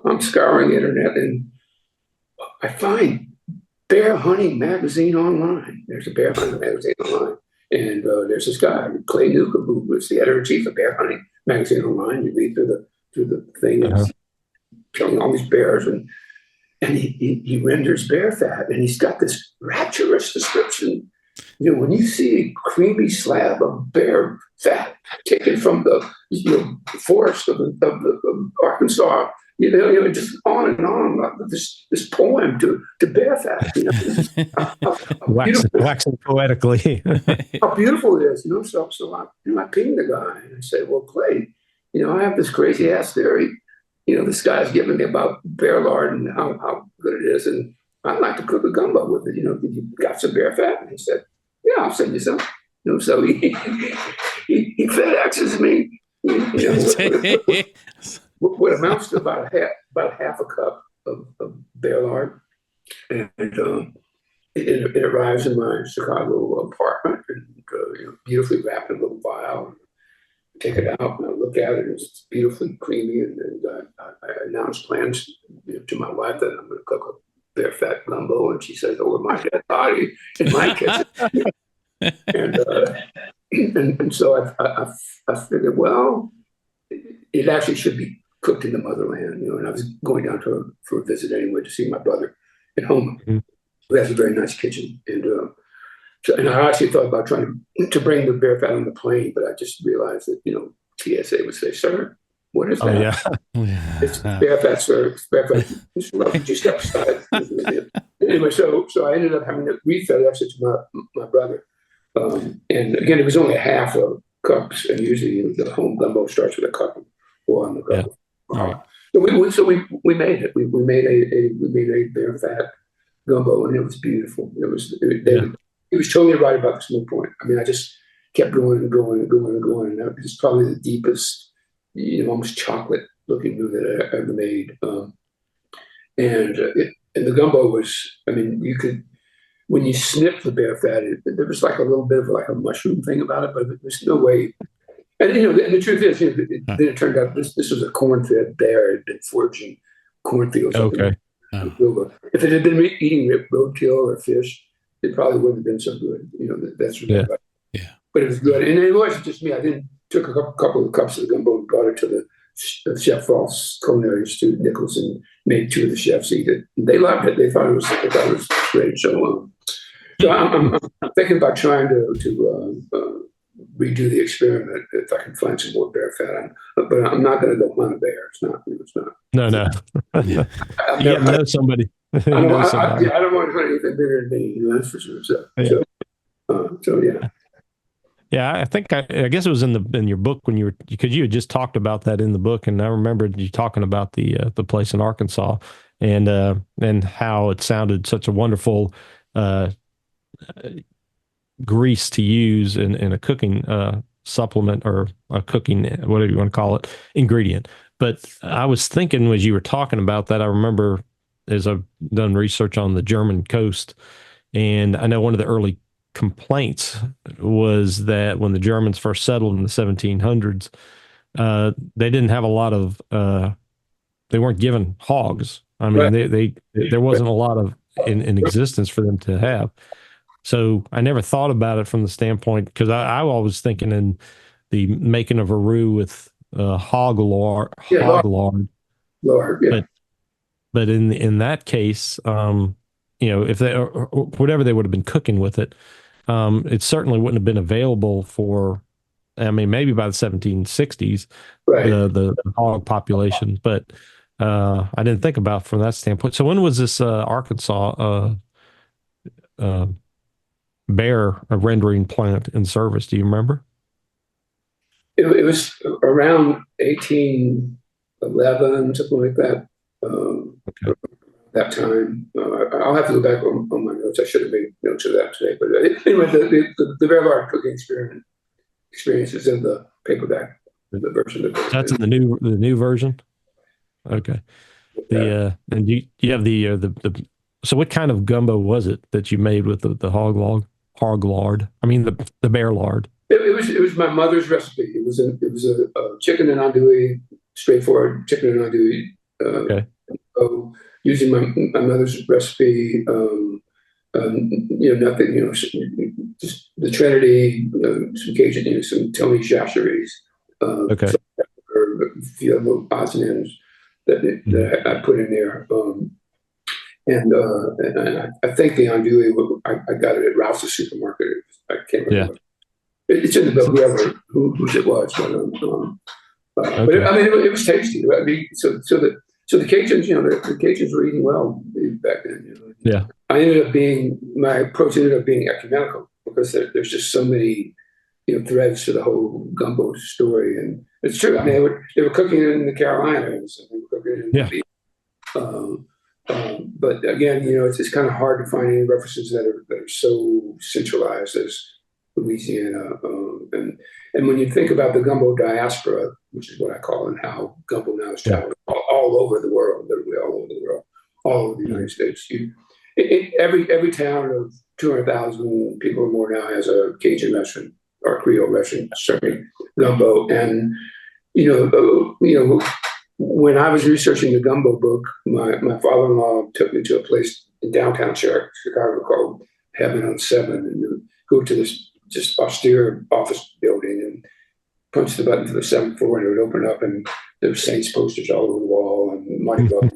I'm scouring the internet, and I find Bear Hunting Magazine online. There's a Bear Hunting Magazine online, and there's this guy, Clay Newcomb, who was the editor-in-chief of Bear Hunting magazine online. You read through the thing, and Uh-huh. it's killing all these bears, and he renders bear fat, and he's got this rapturous description. When you see a creamy slab of bear fat taken from the forest of Arkansas, just on and on like this poem to bear fat. Waxing poetically. How beautiful it is. So I pinged the guy and I said, well, Clay, I have this crazy ass theory. This guy's giving me about bear lard and how good it is, and I'd like to cook a gumbo with it. You got some bear fat? And he said, yeah, I'll send you some. So he FedExes me, what amounts to about half a cup of bear lard, and it arrives in my Chicago apartment, and beautifully wrapped in a little vial. Take it out and I look at it, and it's beautifully creamy. And I announced plans to my wife that I'm going to cook a bear fat gumbo, and she says, "Over my dead body in my kitchen." and so I figured, well, it actually should be cooked in the motherland, And I was going down for a visit anyway to see my brother at home, who has a very nice kitchen, and I actually thought about trying to bring the bear fat on the plane, but I just realized that, TSA would say, "Sir, what is that?" Oh, yeah. It's bear fat, sir. It's bear fat. Just step aside. Anyway, so I ended up having to re-FedEx it to my brother. And again, it was only a half of cups, and usually the home gumbo starts with a cup or on the cup. Yeah. So we made it. We made a bear fat gumbo, and it was beautiful. He was totally right about the smoke point. I mean, I just kept going and going and going and going. And it's probably the deepest, almost chocolate looking meal that I ever made. And the gumbo was, I mean, you could, when you sniff the bear fat, there was like a little bit of like a mushroom thing about it, but there's no way. And the truth is, then it turned out this was a corn-fed bear. It had been foraging cornfields. Okay. If it had been eating roadkill or fish, it probably wouldn't have been so good. That's really right. Yeah. But it was good, and it wasn't just me. I then took a couple of cups of the gumbo and brought it to the Chef Falls Culinary Institute, Nichols, and made two of the chefs eat it. They loved it. They thought it was great. So I'm thinking about trying to redo the experiment if I can find some more bear fat. But I'm not going to go hunt a bear. It's not. No. You know somebody. I don't want to hunt anything bigger than me. That's for sure. So yeah. Yeah, I think I guess it was in your book because you had just talked about that in the book, and I remembered you talking about the place in Arkansas and how it sounded such a wonderful grease to use in a cooking supplement or a cooking, whatever you want to call it, ingredient. But I was thinking as you were talking about that, I remember as I've done research on the German coast, and I know one of the early complaints was that when the Germans first settled in the 1700s, they didn't have a lot of, they weren't given hogs. I mean, right. There wasn't a lot of in existence for them to have. So I never thought about it from the standpoint, because I was thinking in the making of a roux with hog lard. But in that case, if they or whatever they would have been cooking with it, it certainly wouldn't have been available for. I mean, maybe by the 1760s, right. the hog population, but I didn't think about from that standpoint. So when was this Arkansas bear rendering plant in service? Do you remember? It was around 1811, something like that. Okay. That time, I'll have to go back on my notes. I should have made notes of that today. But anyway, the very large cooking experience is in the paperback, the version. That's in the new version. Okay. And you have the. So what kind of gumbo was it that you made with the hog lard? I mean the bear lard. It was my mother's recipe. It was a chicken and andouille, straightforward chicken and andouille. Okay. Using my mother's recipe, nothing, just the Trinity, some Cajun, some Tony Chachere's, Okay. or a few little odds and ends that I put in there. And I think the andouille, I got it at Rouse's supermarket. I can't Yeah. remember. It's in the book, whose it was, but Okay. I mean, it was tasty. I mean, so the Cajuns, the Cajuns were eating well back then. Yeah. My approach ended up being ecumenical because there's just so many, threads to the whole gumbo story, and it's true. I mean, they were cooking it in the Carolinas, and they were cooking it in Yeah. but again, it's kind of hard to find any references that are so centralized as Louisiana. And when you think about the gumbo diaspora, which is what I call it, and how gumbo now is traveling all over the world, literally all over the world, all over the United States. Every town of 200,000 people or more now has a Cajun restaurant or Creole restaurant serving gumbo. And when I was researching the gumbo book, my father-in-law took me to a place in downtown Chicago called Heaven on 7, and you go to this just austere office building and punch the button to the 7th floor, and it would open up, and there were Saints posters all over the wall, and Mardi Gras.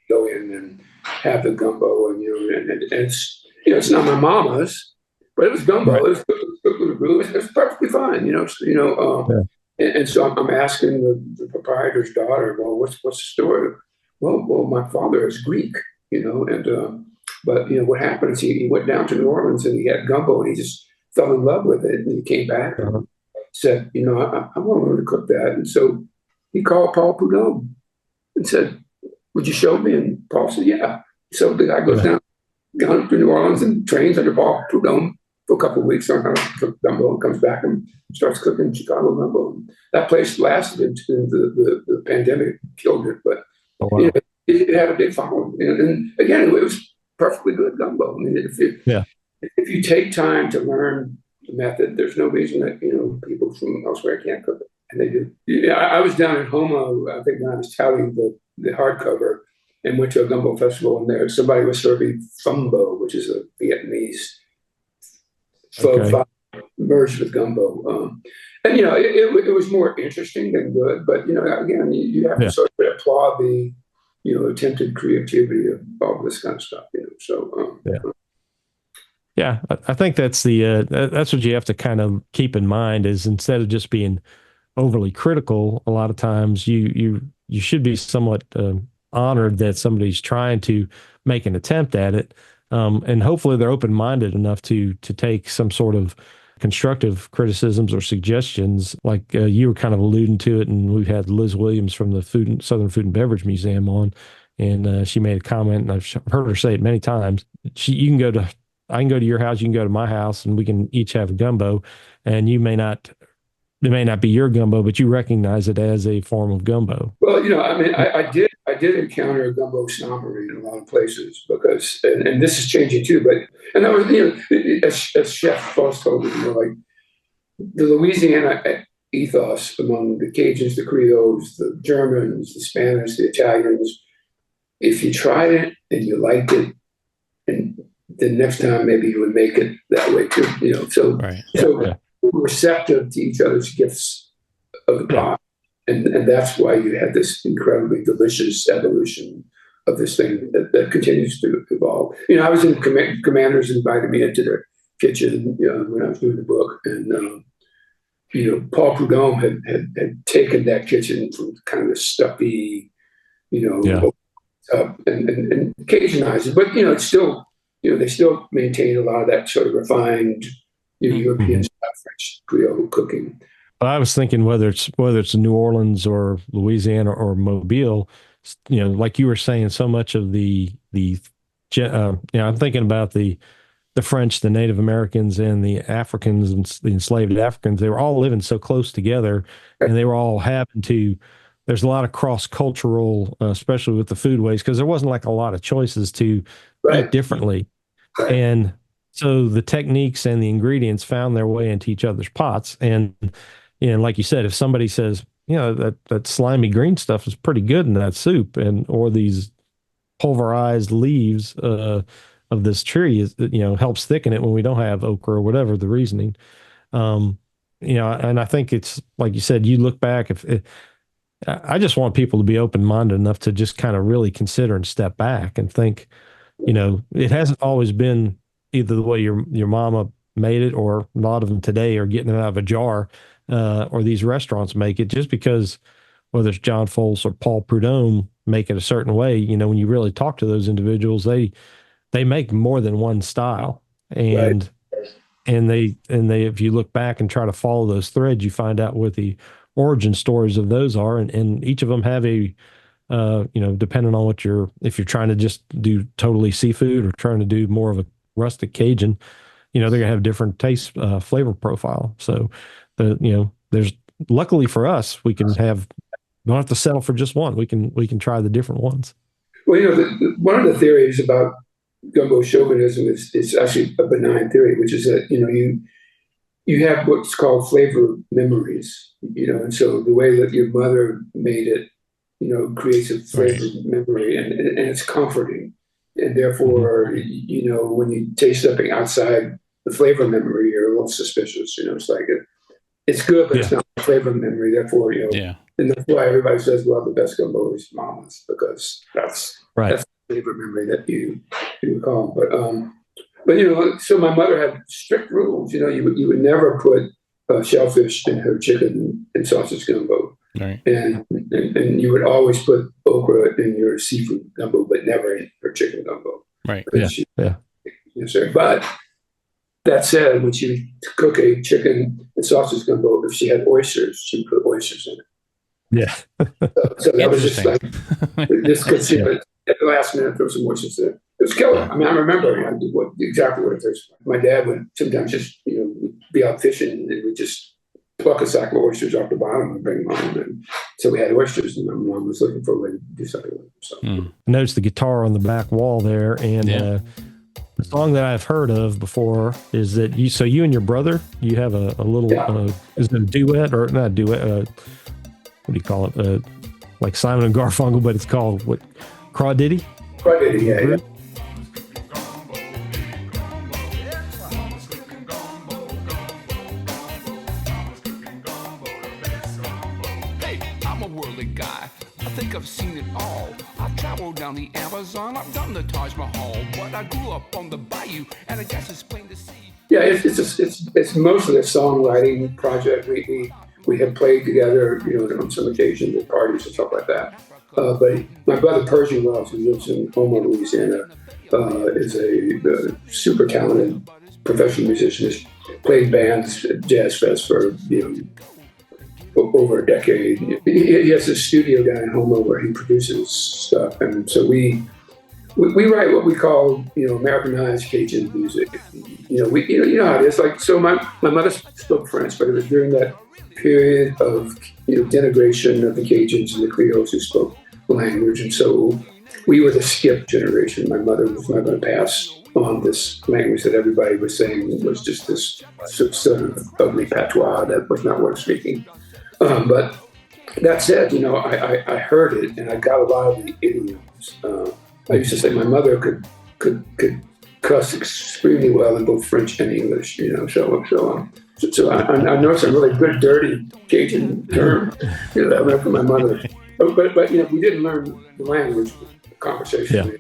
Go in and have the gumbo, and it's not my mama's, but it was gumbo. Right. It was cooked with a brew. It was perfectly fine, And so I'm asking the proprietor's daughter, well, what's the story? Well, my father is Greek, but what happened is he went down to New Orleans and he had gumbo and he just fell in love with it, and he came back and said, I want to learn to cook that. And so he called Paul Prudhomme and said, would you show me? And Paul said, yeah. So the guy goes down to New Orleans and trains under Paul Prudhomme for a couple of weeks on how to cook gumbo, and comes back and starts cooking Chicago gumbo. And that place lasted until the pandemic killed it, but it had a big following. And again, it was perfectly good gumbo. I mean, if you take time to learn the method, there's no reason that people from elsewhere can't cook it, and they do. Yeah, I was down in Homo, I think, when I was touting the hardcover, and went to a gumbo festival, and there somebody was serving fumbo, which is a Vietnamese pho merged with gumbo. And it was more interesting than good, but again, you have to sort of applaud the attempted creativity of all this kind of stuff. Yeah, I think that's that's what you have to kind of keep in mind, is instead of just being overly critical, a lot of times you should be somewhat honored that somebody's trying to make an attempt at it, and hopefully they're open-minded enough to take some sort of constructive criticisms or suggestions, like you were kind of alluding to it. And we've had Liz Williams from the Southern Food and Beverage Museum on, and she made a comment, and I've heard her say it many times. I can go to your house, you can go to my house, and we can each have a gumbo, and it may not be your gumbo, but you recognize it as a form of gumbo. Well, I mean, I did encounter gumbo snobbery in a lot of places because, and this is changing too, and that was, as Chef Foss told me, like the Louisiana ethos among the Cajuns, the Creoles, the Germans, the Spanish, the Italians, if you tried it and you liked it, and the next time maybe you would make it that way too, so receptive to each other's gifts of the pot. And that's why you had this incredibly delicious evolution of this thing that continues to evolve. I was in Commanders invited me into their kitchen when I was doing the book, and Paul Prudhomme had taken that kitchen from kind of stuffy, and Cajunized it, but it's still they still maintain a lot of that sort of refined European style French Creole cooking. I was thinking whether it's New Orleans or Louisiana or Mobile, like you were saying, so much of I'm thinking about the French, the Native Americans, and the Africans, and the enslaved Africans. They were all living so close together, and they were all having to. There's a lot of cross-cultural, especially with the food waste, because there wasn't like a lot of choices to eat differently, and so the techniques and the ingredients found their way into each other's pots. And like you said, if somebody says, that slimy green stuff is pretty good in that soup, or these pulverized leaves of this tree helps thicken it when we don't have okra or whatever the reasoning. and I think it's like you said, you look back, I just want people to be open-minded enough to just kind of really consider and step back and think, it hasn't always been either the way your mama made it, or a lot of them today are getting it out of a jar, or these restaurants make it, just because whether it's John Folse or Paul Prudhomme make it a certain way. When you really talk to those individuals, they make more than one style. And Right. and they if you look back and try to follow those threads, you find out what the origin stories of those are, and each of them have a depending on if you're trying to just do totally seafood or trying to do more of a rustic Cajun, they're gonna have different taste, flavor profile. So there's, luckily for us, we don't have to settle for just one. We can try the different ones. Well, one of the theories about gumbo chauvinism is actually a benign theory, which is that you have what's called flavor memories, and so the way that your mother made it, creates a flavor memory, and it's comforting, and therefore, when you taste something outside the flavor memory, you're a little suspicious. It's like it's good, but it's not a flavor memory. Therefore, and that's why everybody says, well, the best gumbo is mama's, because that's the flavor memory that you recall. But so my mother had strict rules. You would never put shellfish in her chicken and sausage gumbo, right? And you would always put okra in your seafood gumbo, but never in her chicken gumbo, right? Yes, sir. But that said, when she would cook a chicken and sausage gumbo, if she had oysters, she would put oysters in it. Yeah. So that was just like this, because at the last minute there was some oysters there. It was killer. I mean, I remember exactly what it tastes like. My dad would sometimes just be out fishing, and we'd just pluck a sack of oysters off the bottom and bring them home. And so we had oysters, and my mom was looking for a way to do something with them. So I noticed the guitar on the back wall there, and the song that I've heard of before is that you and your brother, you have a little is it a duet, or not a duet? What do you call it? Like Simon and Garfunkel, but it's called what? Crawdaddy? Crawdaddy, yeah. I'm a worldly guy. I think I've seen it all. I've traveled down the Amazon. I've done the Taj Mahal. But I grew up on the bayou, and I guess it's plain to see. Yeah, it's mostly a songwriting project. We have played together, on some occasions at parties and stuff like that. But my brother Pershing Wells, who lives in Houma, Louisiana, is a super talented professional musician. He's played bands at Jazz Fest for over a decade. He has a studio down in Houma where he produces stuff, and so we write what we call Americanized Cajun music. You know how it is. Like, so my mother spoke French, but it was during that period of denigration of the Cajuns and the Creoles who spoke the language, and so we were the skip generation. My mother was not going to pass on this language that everybody was saying was just this sort of ugly patois that was not worth speaking. But that said, I heard it, and I got a lot of the idioms. I used to say my mother could cuss extremely well in both French and English. So I know some really good, dirty Cajun terms that I learned from my mother. But we didn't learn the language conversation. Yeah.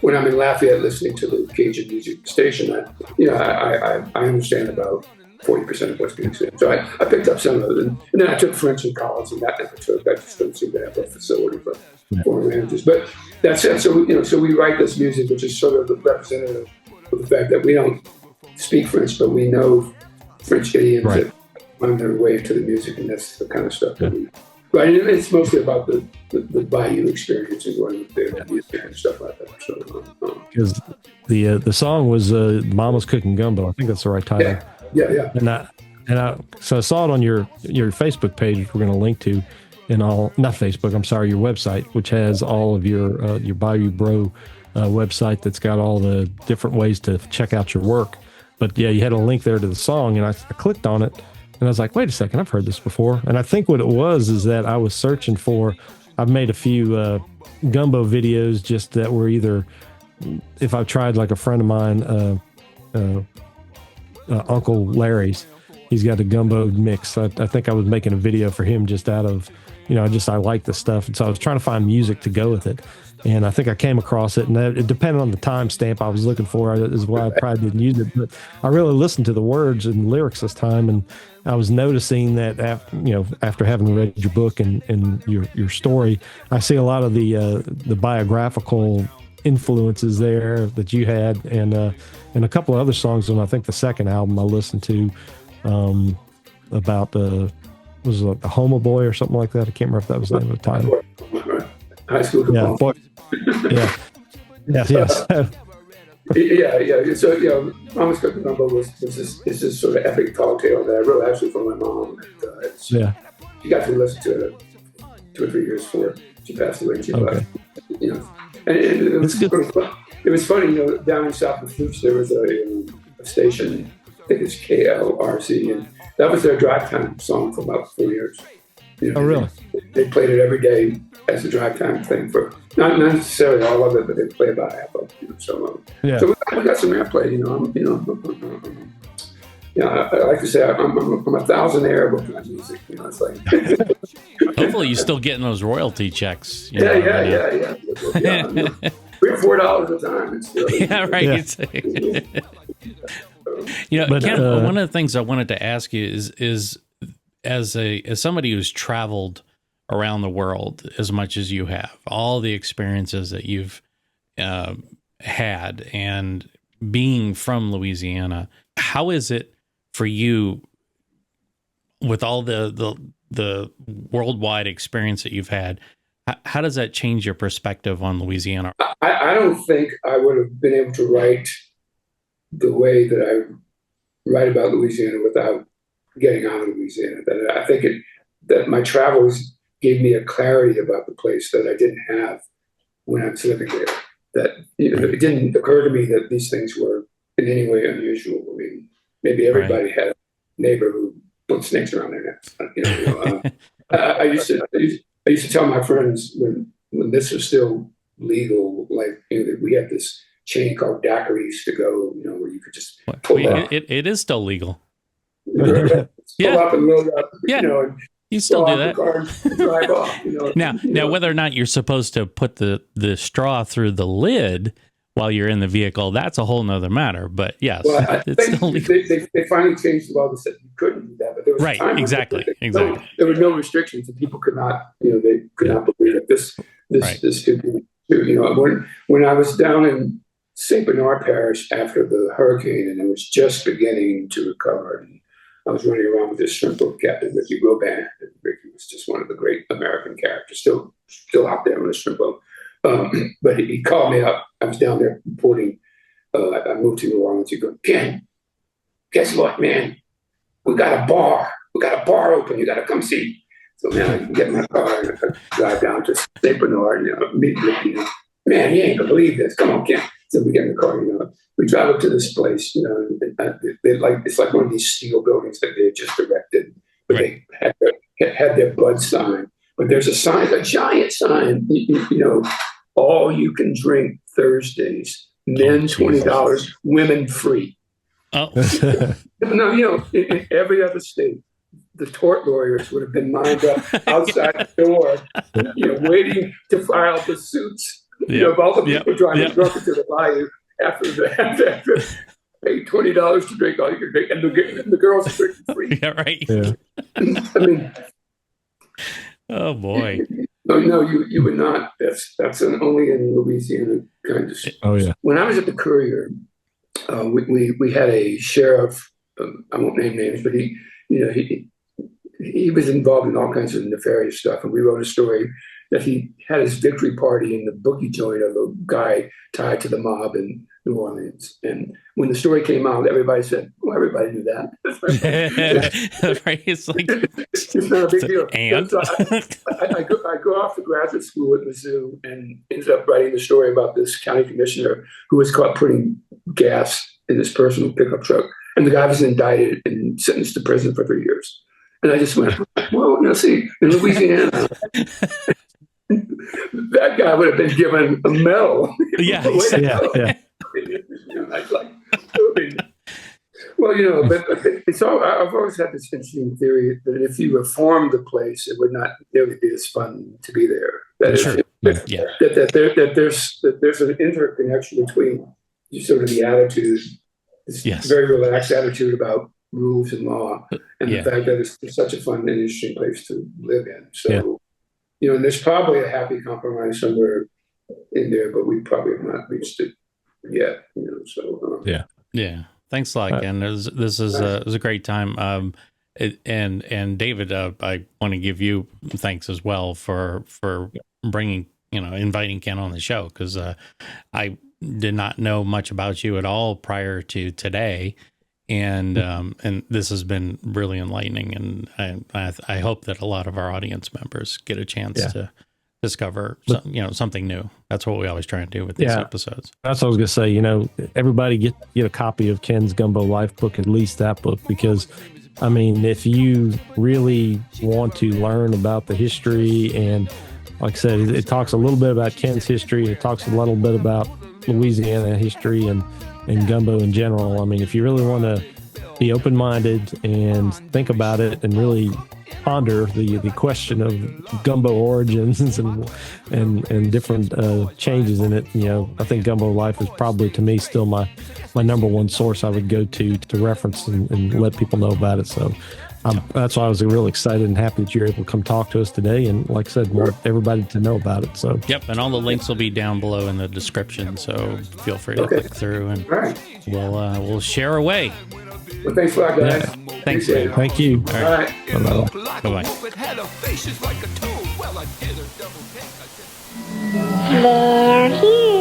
When I'm in Lafayette listening to the Cajun music station, I understand about 40% of what's being said. So I picked up some of it, and then I took French in college, and that never took. I just don't seem to have a facility for foreign languages. But that's it. So we write this music, which is sort of representative of the fact that we don't speak French, but we know French idioms that find their way into the music, and that's the kind of stuff that we. Right, and it's mostly about the bayou experience and going up there and music and stuff like that. So, because the song was "Mama's Cooking Gumbo." I think that's the right title. Yeah. So I saw it on your Facebook page, which we're going to link to, not Facebook. I'm sorry, your website, which has all of your Bayou Bro website that's got all the different ways to check out your work. But yeah, you had a link there to the song, and I clicked on it. And I was like, wait a second, I've heard this before. And I think what it was is that I was searching for, I've made a few gumbo videos just that were either, if I've tried like a friend of mine, Uncle Larry's, he's got a gumbo mix. I think I was making a video for him just out of, I like the stuff. And so I was trying to find music to go with it. And I think I came across it, and it depended on the timestamp I was looking for, is why I probably didn't use it. But I really listened to the words and lyrics this time, and I was noticing that after having read your book and your story, I see a lot of the biographical influences there that you had, and a couple of other songs on I think the second album I listened to about was it the Homo Boy or something like that. I can't remember if that was the name of the title. High school yeah, boy, yeah, yes. Yeah. So, Mama's Cooking Gumbo is this sort of epic tall tale that I wrote actually for my mom. And, she got to listen to it 2 or 3 years before she passed away. And she left, and it was fun. It was funny, down in South of Flutes, there was a station, I think it's KLRC, and that was their drive time song for about 4 years. Oh, really? They played it every day as a drive time thing for not necessarily all of it, but they play about half of it. So we got some airplay. I like to say I'm a thousands with my music. It's like hopefully you're still getting those royalty checks. Yeah. $3 or $4 a time. It's still, yeah, right. Yeah. Ken, one of the things I wanted to ask you is as somebody who's traveled around the world as much as you have, all the experiences that you've had, and being from Louisiana, how is it for you with all the worldwide experience that you've had? How does that change your perspective on Louisiana? I don't think I would have been able to write the way that I write about Louisiana without getting out of Louisiana. That I think that my travels gave me a clarity about the place that I didn't have when I was living there. That it didn't occur to me that these things were in any way unusual. I mean, maybe everybody had a neighbor who put snakes around their neck. I used to tell my friends when this was still legal, like we had this chain called daiquiris to go, where you could just pull up. It is still legal. Pull up and load up, and you still do that. And drive off, Now, whether or not you're supposed to put the straw through the lid while you're in the vehicle, that's a whole nother matter. But yes, it's still legal. They finally changed the law that said you couldn't do that, but there was a time exactly. There were no restrictions, and people could not, they could not believe that this could be. When I was down in St. Bernard Parish after the hurricane, and it was just beginning to recover, and I was running around with this shrimp boat captain, Ricky Robin. Ricky was just one of the great American characters, still out there on the shrimp boat. But he called me up. I was down there reporting. I moved to New Orleans. He goes, Ken, guess what, man? We got a bar. We got a bar open. You got to come see. So now I can get in my car and I drive down to St. Bernard, meet Ricky. Man, you ain't gonna believe this. Come on, Ken. So we get in the car, we drive up to this place, it's like one of these steel buildings that they had just erected, but they had their bud sign. But there's a sign, a giant sign, all you can drink Thursdays, men $20, women free. Oh. No, in every other state, the tort lawyers would have been lined up outside the door, waiting to file the suits. Of all the people driving drunk into the bayou after pay $20 to drink all you can drink, and the girls are drinking free. Yeah, right. Yeah. I mean, oh boy. No, you would not. That's only in Louisiana kind of. Oh yeah. When I was at the Courier, we had a sheriff. I won't name names, but he was involved in all kinds of nefarious stuff, and we wrote a story that he had his victory party in the bookie joint of a guy tied to the mob in New Orleans. And when the story came out, everybody said, well, everybody knew that. Right. It's like, it's not a big deal. And so I go off to graduate school at Mizzou and ended up writing the story about this county commissioner who was caught putting gas in his personal pickup truck. And the guy was indicted and sentenced to prison for 3 years. And I just went, well, now see, in Louisiana, that guy would have been given a medal. Yeah. Well, Well, but it's all. I've always had this interesting theory that if you reformed the place, it would not nearly be as fun to be there. Sure. That there's an interconnection between sort of the attitude, this very relaxed attitude about rules and law, and the fact that it's such a fun and interesting place to live in. So, and there's probably a happy compromise somewhere in there, but we probably have not reached it yet. So yeah. Thanks a lot, Ken. It was a great time. And David, I want to give you thanks as well for bringing, inviting Ken on the show, because I did not know much about you at all prior to today, and this has been really enlightening, and I hope that a lot of our audience members get a chance to discover something new. That's what we always try and do with these episodes. That's what I was gonna say. Everybody get a copy of Ken's Gumbo Life book, at least that book, because I mean, if you really want to learn about the history, and like I said, it talks a little bit about Ken's history, it talks a little bit about Louisiana history and gumbo in general. I mean, if you really want to be open-minded and think about it and really ponder the question of gumbo origins and different changes in it, I think Gumbo Life is probably, to me, still my number one source I would go to reference and let people know about it. So that's why I was really excited and happy that you're able to come talk to us today. And like I said, want everybody to know about it. So and all the links will be down below in the description. So feel free to click through, and we'll share away. Well, thanks a lot, guys. Yeah. Thanks, man. Thank you. All right. Bye-bye. Bye-bye. They're here.